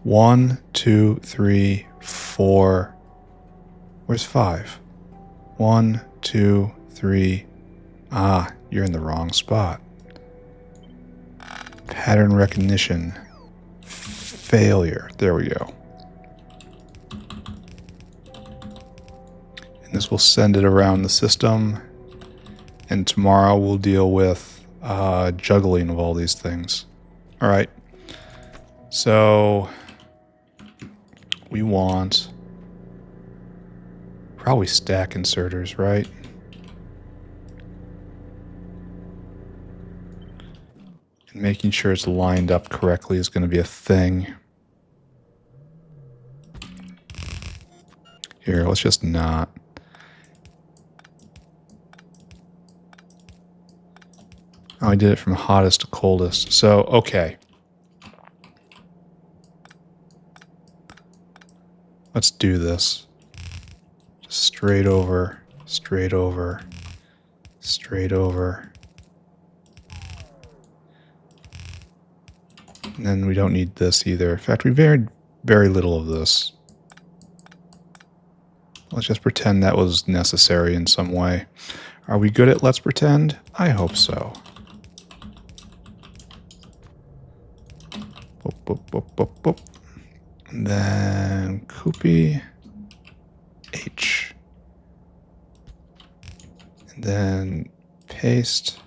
1, 2, 3, 4. Where's 5? 1, 2, 3. Ah, you're in the wrong spot. Pattern recognition. Failure. There we go. And this will send it around the system. And tomorrow we'll deal with juggling of all these things. All right. So we want probably stack inserters, right? And making sure it's lined up correctly is going to be a thing. Here, let's just not. Oh, I did it from hottest to coldest. So, okay. Let's do this. Just straight over, straight over, straight over. And then we don't need this either. In fact, we varied very little of this. Let's just pretend that was necessary in some way. Are we good at let's pretend? I hope so. Boop, boop, boop, boop, boop. And then Koopy H. And then paste.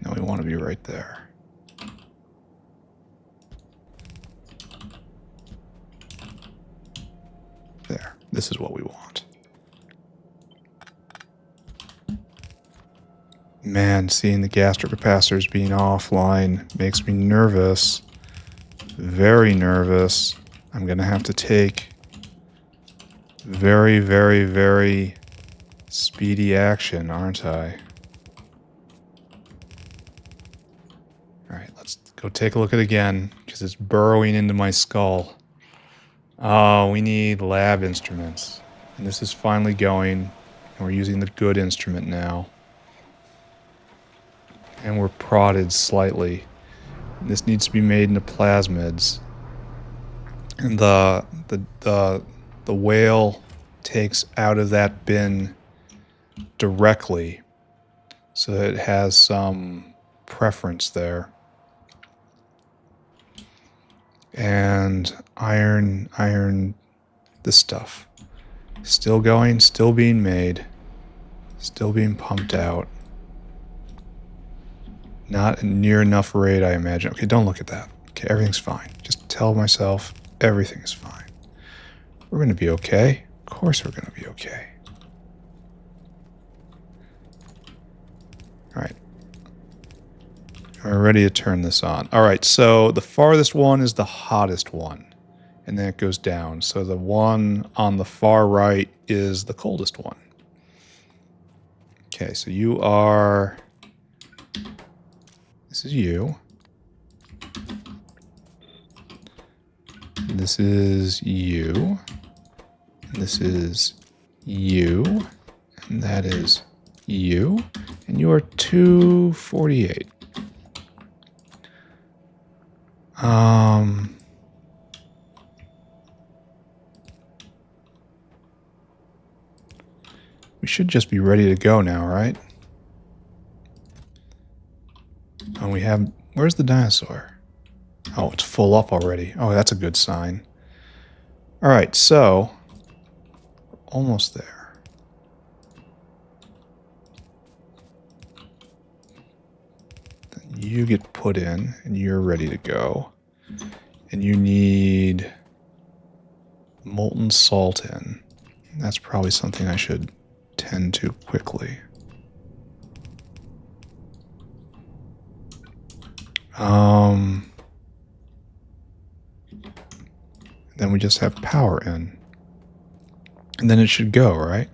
Now we want to be right there. There. This is what we want. Man, seeing the gastric capacitors being offline makes me nervous. Very nervous. I'm going to have to take very, very, very speedy action, aren't I? Alright, let's go take a look at it again, because it's burrowing into my skull. Oh, we need lab instruments. And this is finally going, and we're using the good instrument now. And we're prodded slightly. This needs to be made into plasmids. And the whale takes out of that bin directly, so that it has some preference there. And iron this stuff. Still going, still being made, still being pumped out. Not near enough rate, I imagine. Okay, don't look at that. Okay, everything's fine. Just tell myself everything is fine. We're going to be okay. Of course we're going to be okay. Alright. We're ready to turn this on. Alright, so the farthest one is the hottest one. And then it goes down. So the one on the far right is the coldest one. Okay, so you are... This is you. This is you. This is you. And that is you. And you are 248. We should just be ready to go now, right? And we have... Where's the dinosaur? Oh, it's full up already. Oh, that's a good sign. Alright, so... Almost there. Then you get put in, and you're ready to go. And you need... molten salt in. That's probably something I should tend to quickly. Then we just have power in. And then it should go, right?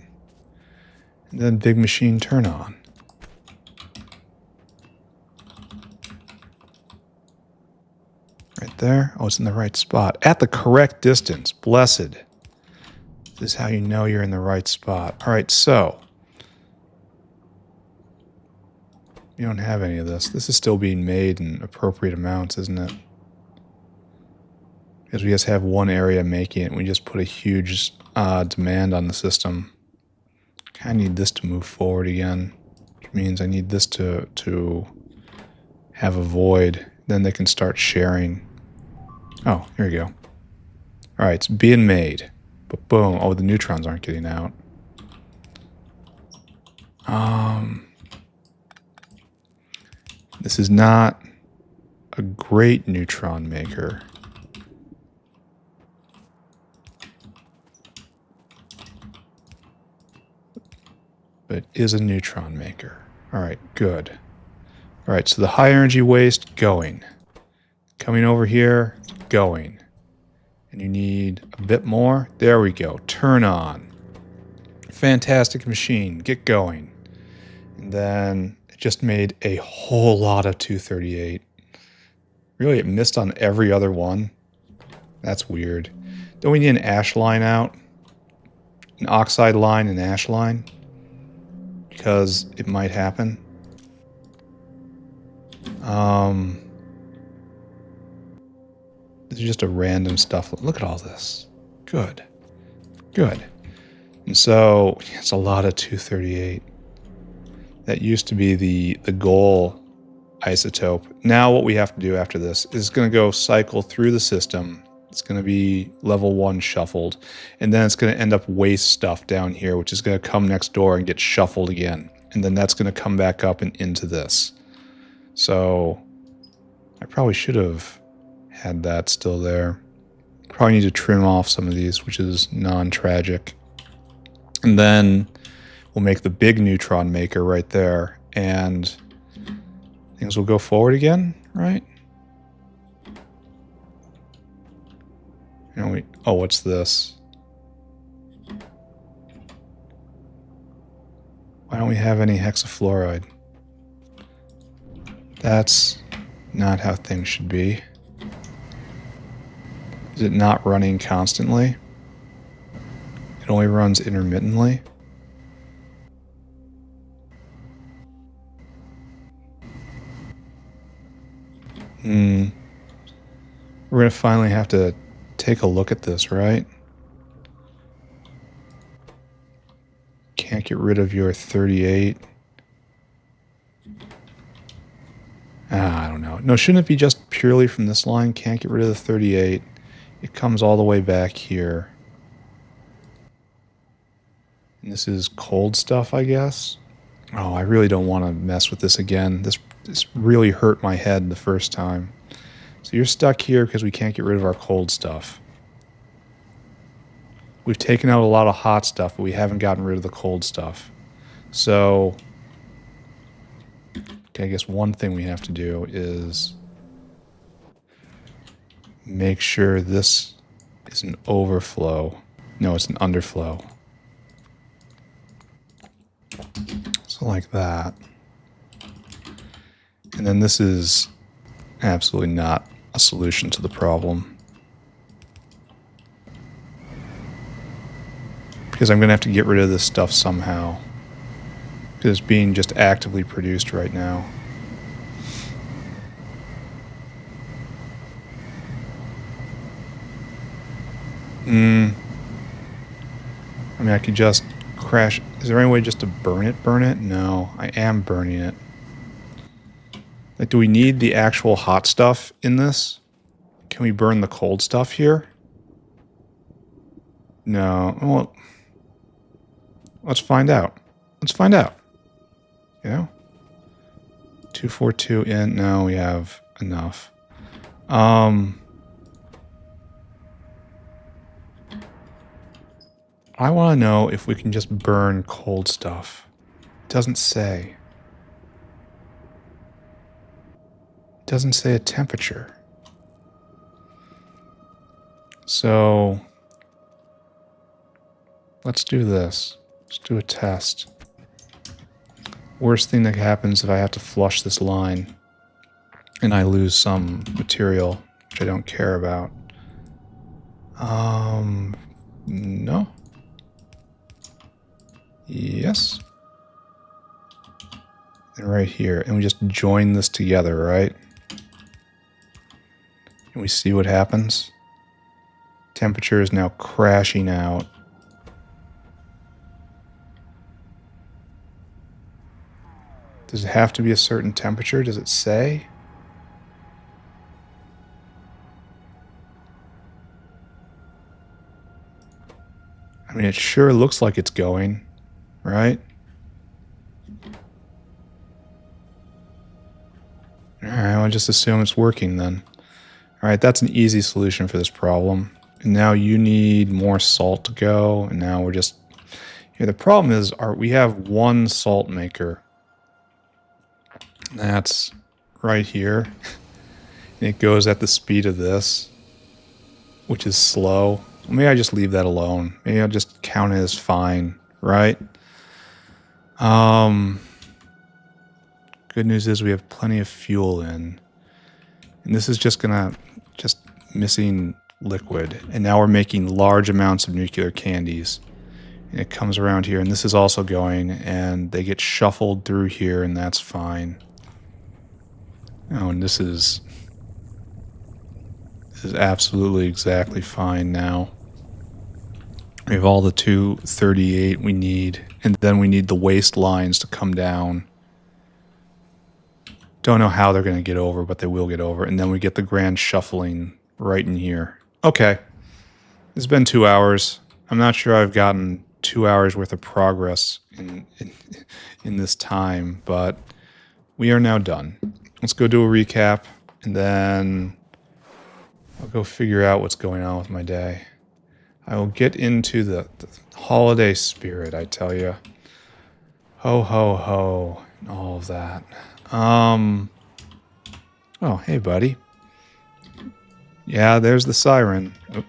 And then big machine turn on. Right there. Oh, it's in the right spot. At the correct distance. Blessed. This is how you know you're in the right spot. Alright, so. We don't have any of this. This is still being made in appropriate amounts, isn't it? Because we just have one area making it. We just put a huge demand on the system. I need this to move forward again. Which means I need this to have a void. Then they can start sharing. Oh, here we go. Alright, it's being made. But boom. Oh, the neutrons aren't getting out. This is not a great neutron maker. But it is a neutron maker. Alright, good. Alright, so the high energy waste, going. Coming over here, going. And you need a bit more. There we go. Turn on. Fantastic machine. Get going. And then it just made a whole lot of 238. Really, it missed on every other one. That's weird. Don't we need an ash line out? An oxide line and ash line? Because it might happen. This is just a random stuff. Look at all this. Good. Good. And so, it's a lot of 238. That used to be the goal isotope. Now what we have to do after this is going to go cycle through the system. It's going to be level 1 shuffled. And then it's going to end up waste stuff down here, which is going to come next door and get shuffled again. And then that's going to come back up and into this. So I probably should have had that still there. Probably need to trim off some of these, which is non-tragic. And then we'll make the big neutron maker right there. and things will go forward again, right? And oh, what's this? Why don't we have any hexafluoride? That's not how things should be. Is it not running constantly? It only runs intermittently? We're going to finally have to take a look at this, right? Can't get rid of your 38. I don't know. No, shouldn't it be just purely from this line? Can't get rid of the 38. It comes all the way back here. And this is cold stuff, I guess. Oh, I really don't want to mess with this again. This really hurt my head the first time. So you're stuck here because we can't get rid of our cold stuff. We've taken out a lot of hot stuff, but we haven't gotten rid of the cold stuff. So, okay, I guess one thing we have to do is make sure this is an overflow. No, it's an underflow. So like that. And then this is absolutely not a solution to the problem. Because I'm going to have to get rid of this stuff somehow. Because it's being just actively produced right now. I mean, I could just crash. Is there any way just to burn it? Burn it? No, I am burning it. Like, do we need the actual hot stuff in this? Can we burn the cold stuff here? No. Well, let's find out. Let's find out. You know? 242 in. No, we have enough. I want to know if we can just burn cold stuff. It doesn't say. It doesn't say a temperature. So let's do this. Let's do a test. Worst thing that happens if I have to flush this line and I lose some material, which I don't care about. No. Yes. And right here. And we just join this together, right? And we see what happens. Temperature is now crashing out. Does it have to be a certain temperature? Does it say? I mean, it sure looks like it's going, right? Alright, I'll just assume it's working then. Alright, that's an easy solution for this problem. And now you need more salt to go, and now we're just... Here, the problem is, we have one salt maker. That's right here. And it goes at the speed of this, which is slow. Maybe I just leave that alone. Maybe I'll just count it as fine, right? Good news is we have plenty of fuel in. And this is just missing liquid. And now we're making large amounts of nuclear candies. And it comes around here, and this is also going, and they get shuffled through here, and that's fine. Oh, and this is absolutely exactly fine now. We have all the 238 we need, and then we need the waste lines to come down. Don't know how they're going to get over, but they will get over. And then we get the grand shuffling right in here. Okay. It's been 2 hours. I'm not sure I've gotten 2 hours worth of progress in this time, but we are now done. Let's go do a recap, and then I'll go figure out what's going on with my day. I will get into the holiday spirit, I tell you. Ho, ho, ho. and all of that. Oh, hey, buddy. Yeah, there's the siren. Oop.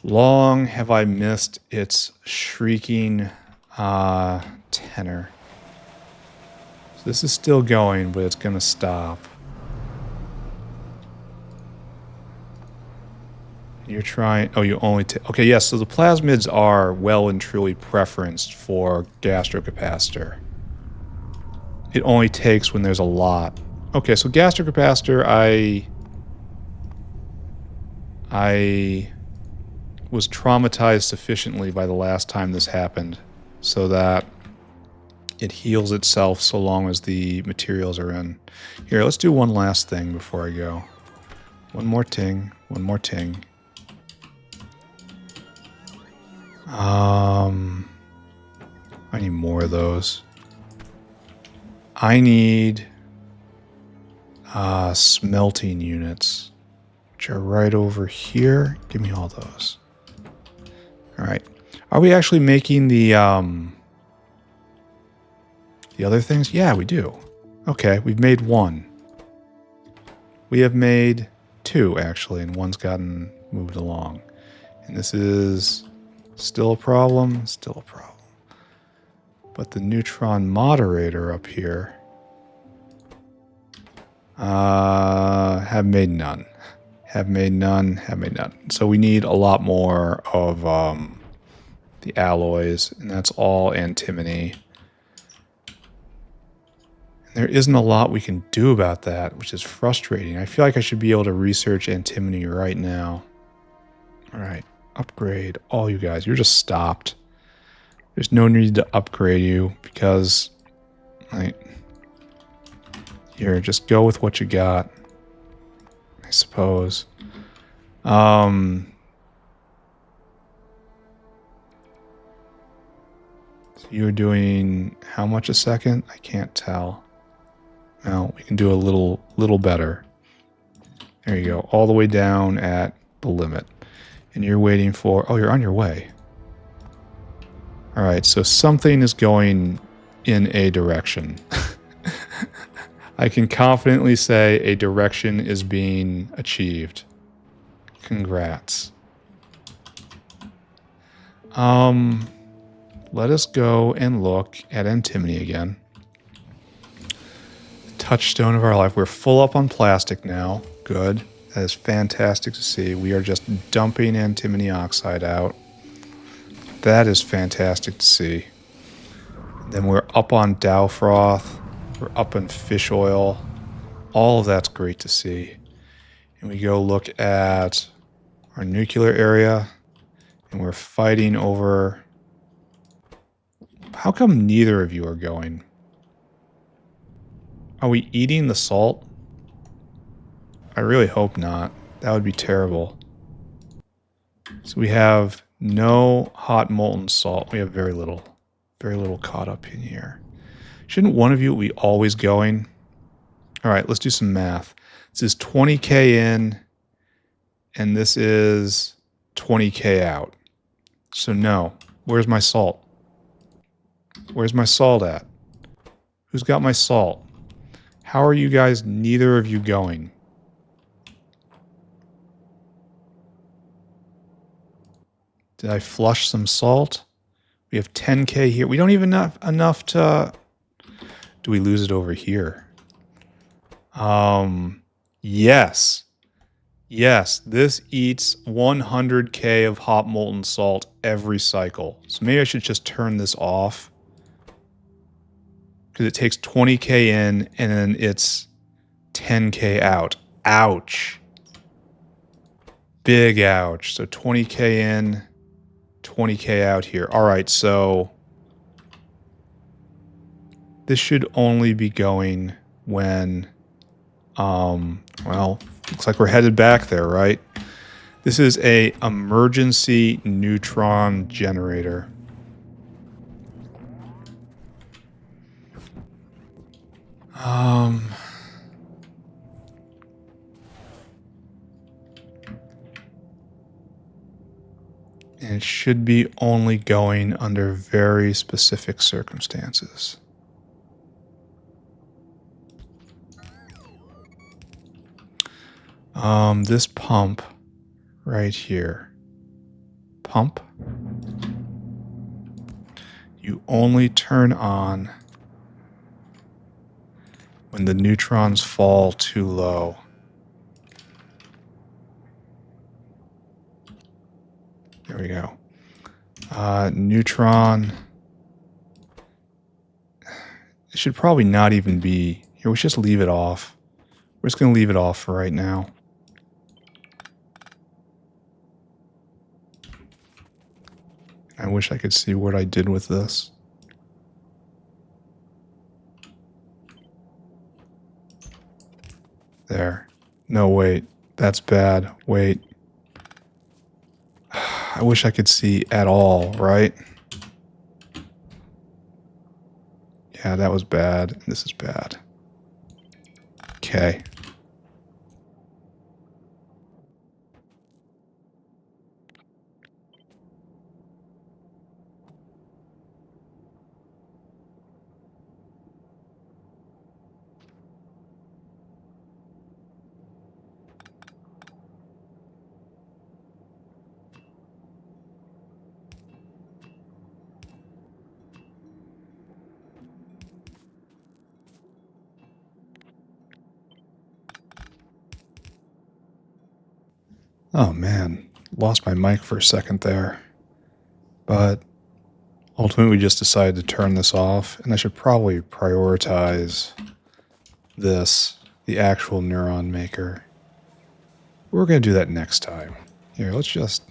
Long have I missed its shrieking tenor. So this is still going, but it's going to stop. You're trying... Oh, you only... Okay, yes, so the plasmids are well and truly preferenced for gastrocapacitor. It only takes when there's a lot. Okay, so gastrocapacitor, I was traumatized sufficiently by the last time this happened so that it heals itself so long as the materials are in. Here, let's do one last thing before I go. One more ting. One more ting. I need more of those. I need smelting units, which are right over here. Give me all those. All right. Are we actually making the other things? Yeah, we do. Okay, we've made one. We have made two, actually, and one's gotten moved along. And this is still a problem, still a problem. But the neutron moderator up here have made none. Have made none, have made none. So we need a lot more of the alloys, and that's all antimony. And there isn't a lot we can do about that, which is frustrating. I feel like I should be able to research antimony right now. All right, upgrade all you guys. You're just stopped. There's no need to upgrade you because, here, just go with what you got, I suppose. So you're doing how much a second? I can't tell. Well, we can do a little better. There you go, all the way down at the limit. And you're waiting for... Oh, you're on your way. All right, so something is going in a direction. I can confidently say a direction is being achieved. Congrats. Let us go and look at antimony again. Touchstone of our life. We're full up on plastic now. Good. That is fantastic to see. We are just dumping antimony oxide out. That is fantastic to see. Then we're up on Dow froth. We're up on fish oil. All of that's great to see. And we go look at our nuclear area. And we're fighting over... How come neither of you are going? Are we eating the salt? I really hope not. That would be terrible. So we have no hot molten salt. We have very little caught up in here. Shouldn't one of you be always going? All right, let's do some math. This is 20k in, and this is 20k out. So no. Where's my salt? Where's my salt at? Who's got my salt? How are you guys, neither of you, going? Did I flush some salt? We have 10k here. We don't even have enough to... Do we lose it over here? Yes. Yes, this eats 100k of hot molten salt every cycle. So maybe I should just turn this off. Because it takes 20k in, and then it's 10k out. Ouch. Big ouch. So 20k in, 20k out here. All right, so this should only be going when, well, looks like we're headed back there, right? This is a emergency neutron generator. And it should be only going under very specific circumstances. This pump right here. Pump. You only turn on when the neutrons fall too low. There we go. Neutron. It should probably not even be... Here, we should just leave it off. We're just going to leave it off for right now. I wish I could see what I did with this. There. No, wait. That's bad. Wait. I wish I could see at all, right? Yeah, that was bad. This is bad. Okay. Oh man, lost my mic for a second there. But ultimately we just decided to turn this off, and I should probably prioritize this, the actual neuron maker. We're going to do that next time. Here, let's just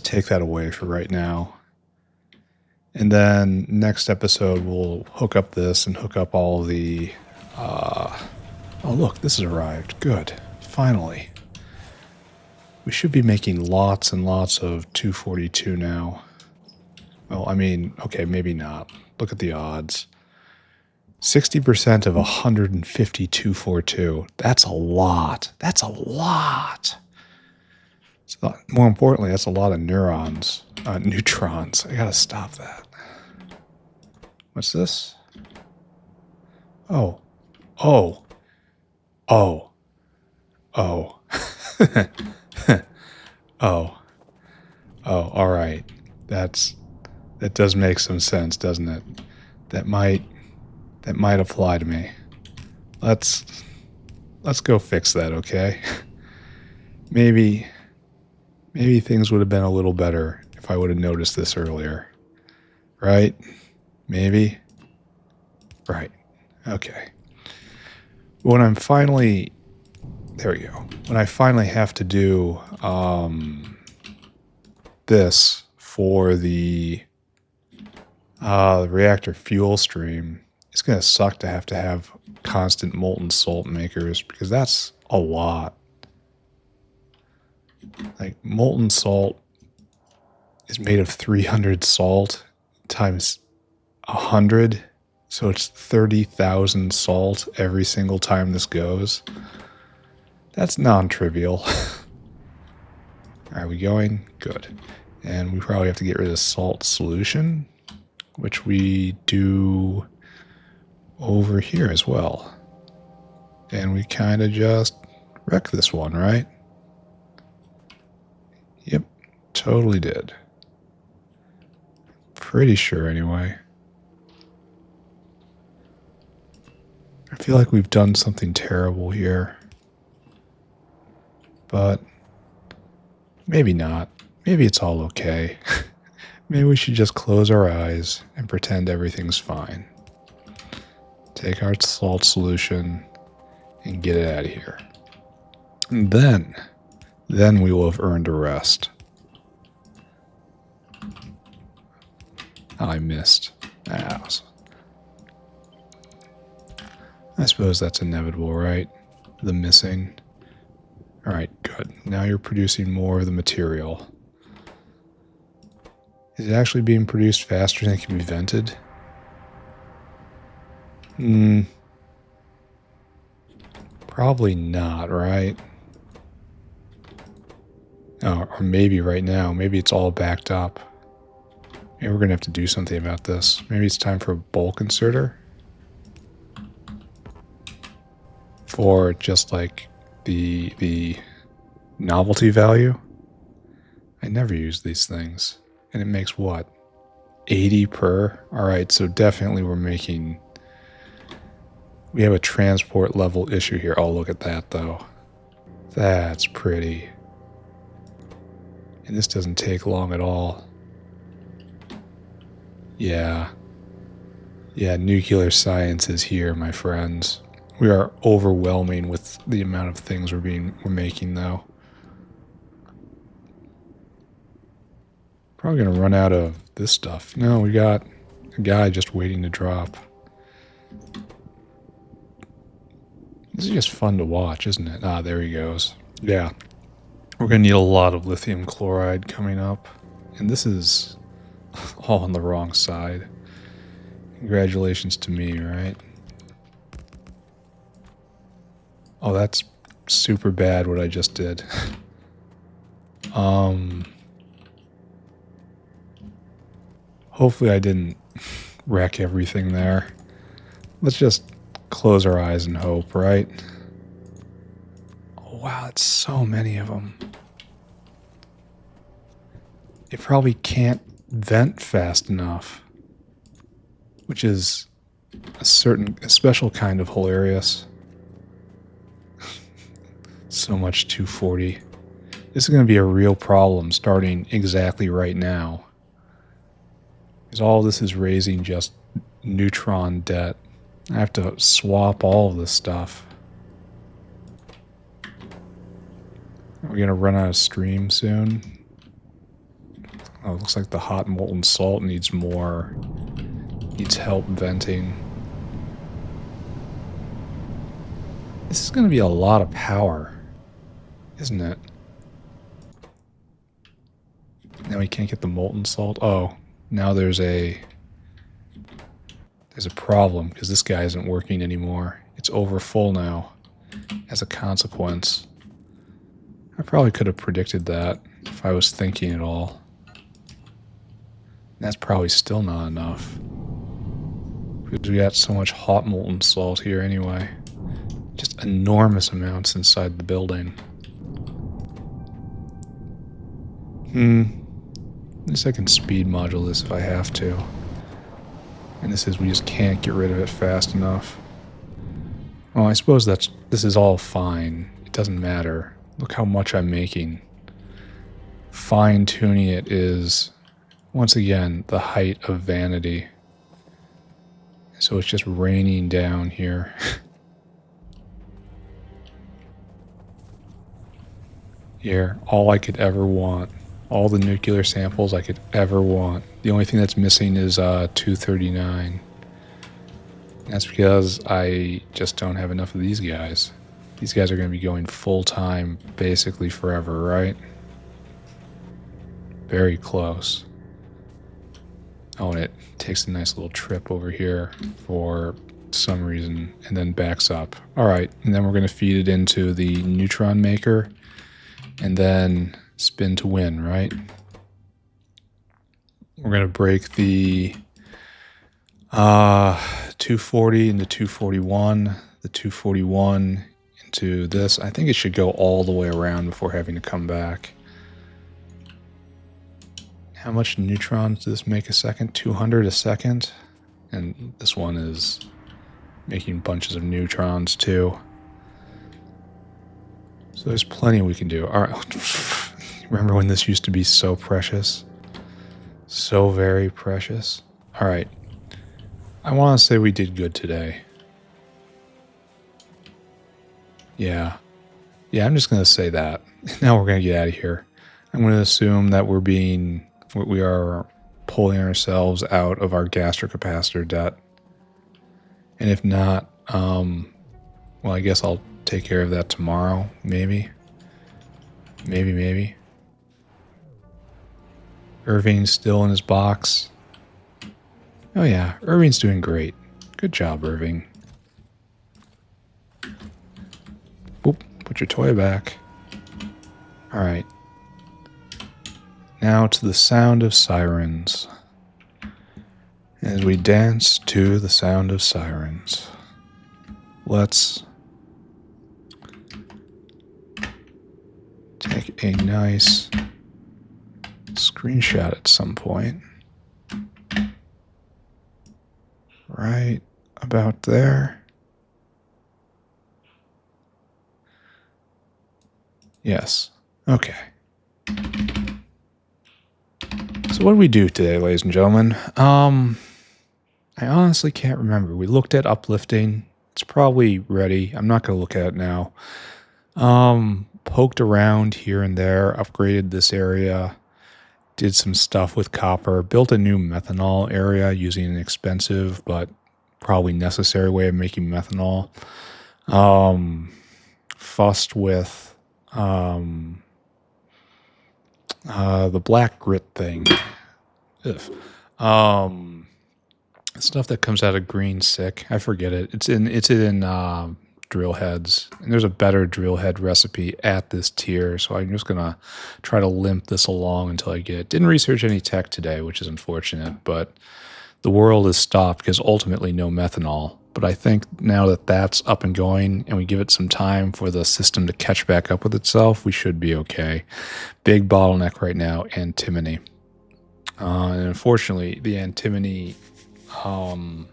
take that away for right now. And then next episode we'll hook up this and hook up all the oh look, this has arrived. Good. Finally. We should be making lots and lots of 242 now. Well, I mean, okay, maybe not. Look at the odds. 60% of 150 242. That's a lot. That's a lot. So, more importantly, that's a lot of neutrons. I gotta stop that. What's this? Oh. Oh. Oh. Oh. Oh. Oh, all right. That does make some sense, doesn't it? That might apply to me. Let's go fix that, okay? Maybe things would have been a little better if I would have noticed this earlier. Right? Maybe. Right. Okay. When I'm finally... There we go. When I finally have to do this for the reactor fuel stream, it's going to suck to have constant molten salt makers, because that's a lot. Like, molten salt is made of 300 salt times 100, so it's 30,000 salt every single time this goes. That's non-trivial. Are we going? Good. And we probably have to get rid of salt solution, which we do over here as well. And we kind of just wreck this one, right? Yep, totally did. Pretty sure anyway. I feel like we've done something terrible here. But maybe not. Maybe it's all okay. Maybe we should just close our eyes and pretend everything's fine. Take our salt solution and get it out of here. And then we will have earned a rest. I missed. I suppose that's inevitable, right? The missing. Alright, good. Now you're producing more of the material. Is it actually being produced faster than it can be vented? Probably not, right? Oh, or maybe right now. Maybe it's all backed up. Maybe we're going to have to do something about this. Maybe it's time for a bulk inserter? For just like the novelty value. I never use these things. And it makes what? 80 per? Alright, so definitely we have a transport level issue here. Oh, look at that though. That's pretty. And this doesn't take long at all. Yeah. Yeah, nuclear science is here, my friends. We are overwhelming with the amount of things we're making though. Probably gonna run out of this stuff. No, we got a guy just waiting to drop. This is just fun to watch, isn't it? Ah, there he goes. Yeah. We're gonna need a lot of lithium chloride coming up. And this is all on the wrong side. Congratulations to me, right? Oh, that's super bad what I just did. Hopefully I didn't wreck everything there. Let's just close our eyes and hope, right? Oh, wow, that's so many of them. It probably can't vent fast enough, which is a special kind of hilarious. So much 240. This is going to be a real problem starting exactly right now. Because all this is raising just neutron debt. I have to swap all of this stuff. Are we going to run out of stream soon? Oh, it looks like the hot molten salt needs help venting. This is going to be a lot of power, isn't it? Now we can't get the molten salt. Oh, now there's a problem because this guy isn't working anymore. It's over full now as a consequence. I probably could have predicted that if I was thinking at all. That's probably still not enough. Because we got so much hot molten salt here anyway. Just enormous amounts inside the building. At least I can speed module this if I have to. And this is, we just can't get rid of it fast enough. Well, I suppose this is all fine. It doesn't matter. Look how much I'm making. Fine-tuning it is, once again, the height of vanity. So it's just raining down here. Here, all I could ever want. All the nuclear samples I could ever want. The only thing that's missing is 239. That's because I just don't have enough of these guys. These guys are going to be going full-time basically forever, right? Very close. Oh, and it takes a nice little trip over here for some reason and then backs up. All right, and then we're going to feed it into the neutron maker and then spin to win, right? We're going to break the 240 into 241, the 241 into this. I think it should go all the way around before having to come back. How much neutrons does this make a second? 200 a second? And this one is making bunches of neutrons too. So there's plenty we can do. All right. Remember when this used to be so precious? So very precious. All right. I want to say we did good today. Yeah. Yeah, I'm just going to say that. Now we're going to get out of here. I'm going to assume that we are pulling ourselves out of our gasocapacitor debt. And if not, well, I guess I'll take care of that tomorrow, maybe. Maybe. Irving's still in his box. Oh yeah, Irving's doing great. Good job, Irving. Oop, put your toy back. Alright. Now to the sound of sirens. As we dance to the sound of sirens. Let's take a nice screenshot at some point. Right about there. Yes. Okay. So what did we do today, ladies and gentlemen? I honestly can't remember. We looked at uplifting. It's probably ready. I'm not going to look at it now. Poked around here and there, upgraded this area, did some stuff with copper, built a new methanol area using an expensive but probably necessary way of making methanol. Fussed with the black grit thing. Stuff that comes out of green sick. I forget it. It's in drill heads, and there's a better drill head recipe at this tier, so I'm just gonna try to limp this along until I get it. Didn't research any tech today, which is unfortunate, but the world is stopped because ultimately no methanol. But I think now that that's up and going and we give it some time for the system to catch back up with itself, we should be okay. Big bottleneck right now, antimony. And unfortunately, the antimony, the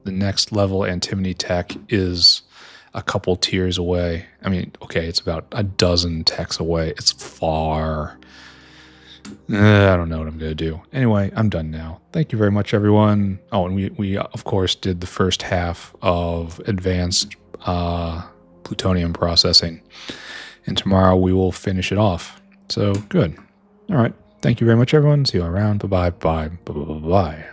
next level antimony tech is a couple tiers away. I mean, okay, it's about a dozen techs away. It's far. I don't know what I'm going to do. Anyway, I'm done now. Thank you very much, everyone. Oh, and we of course, did the first half of advanced plutonium processing. And tomorrow we will finish it off. So, good. All right. Thank you very much, everyone. See you around. Bye-bye. Bye. Bye-bye.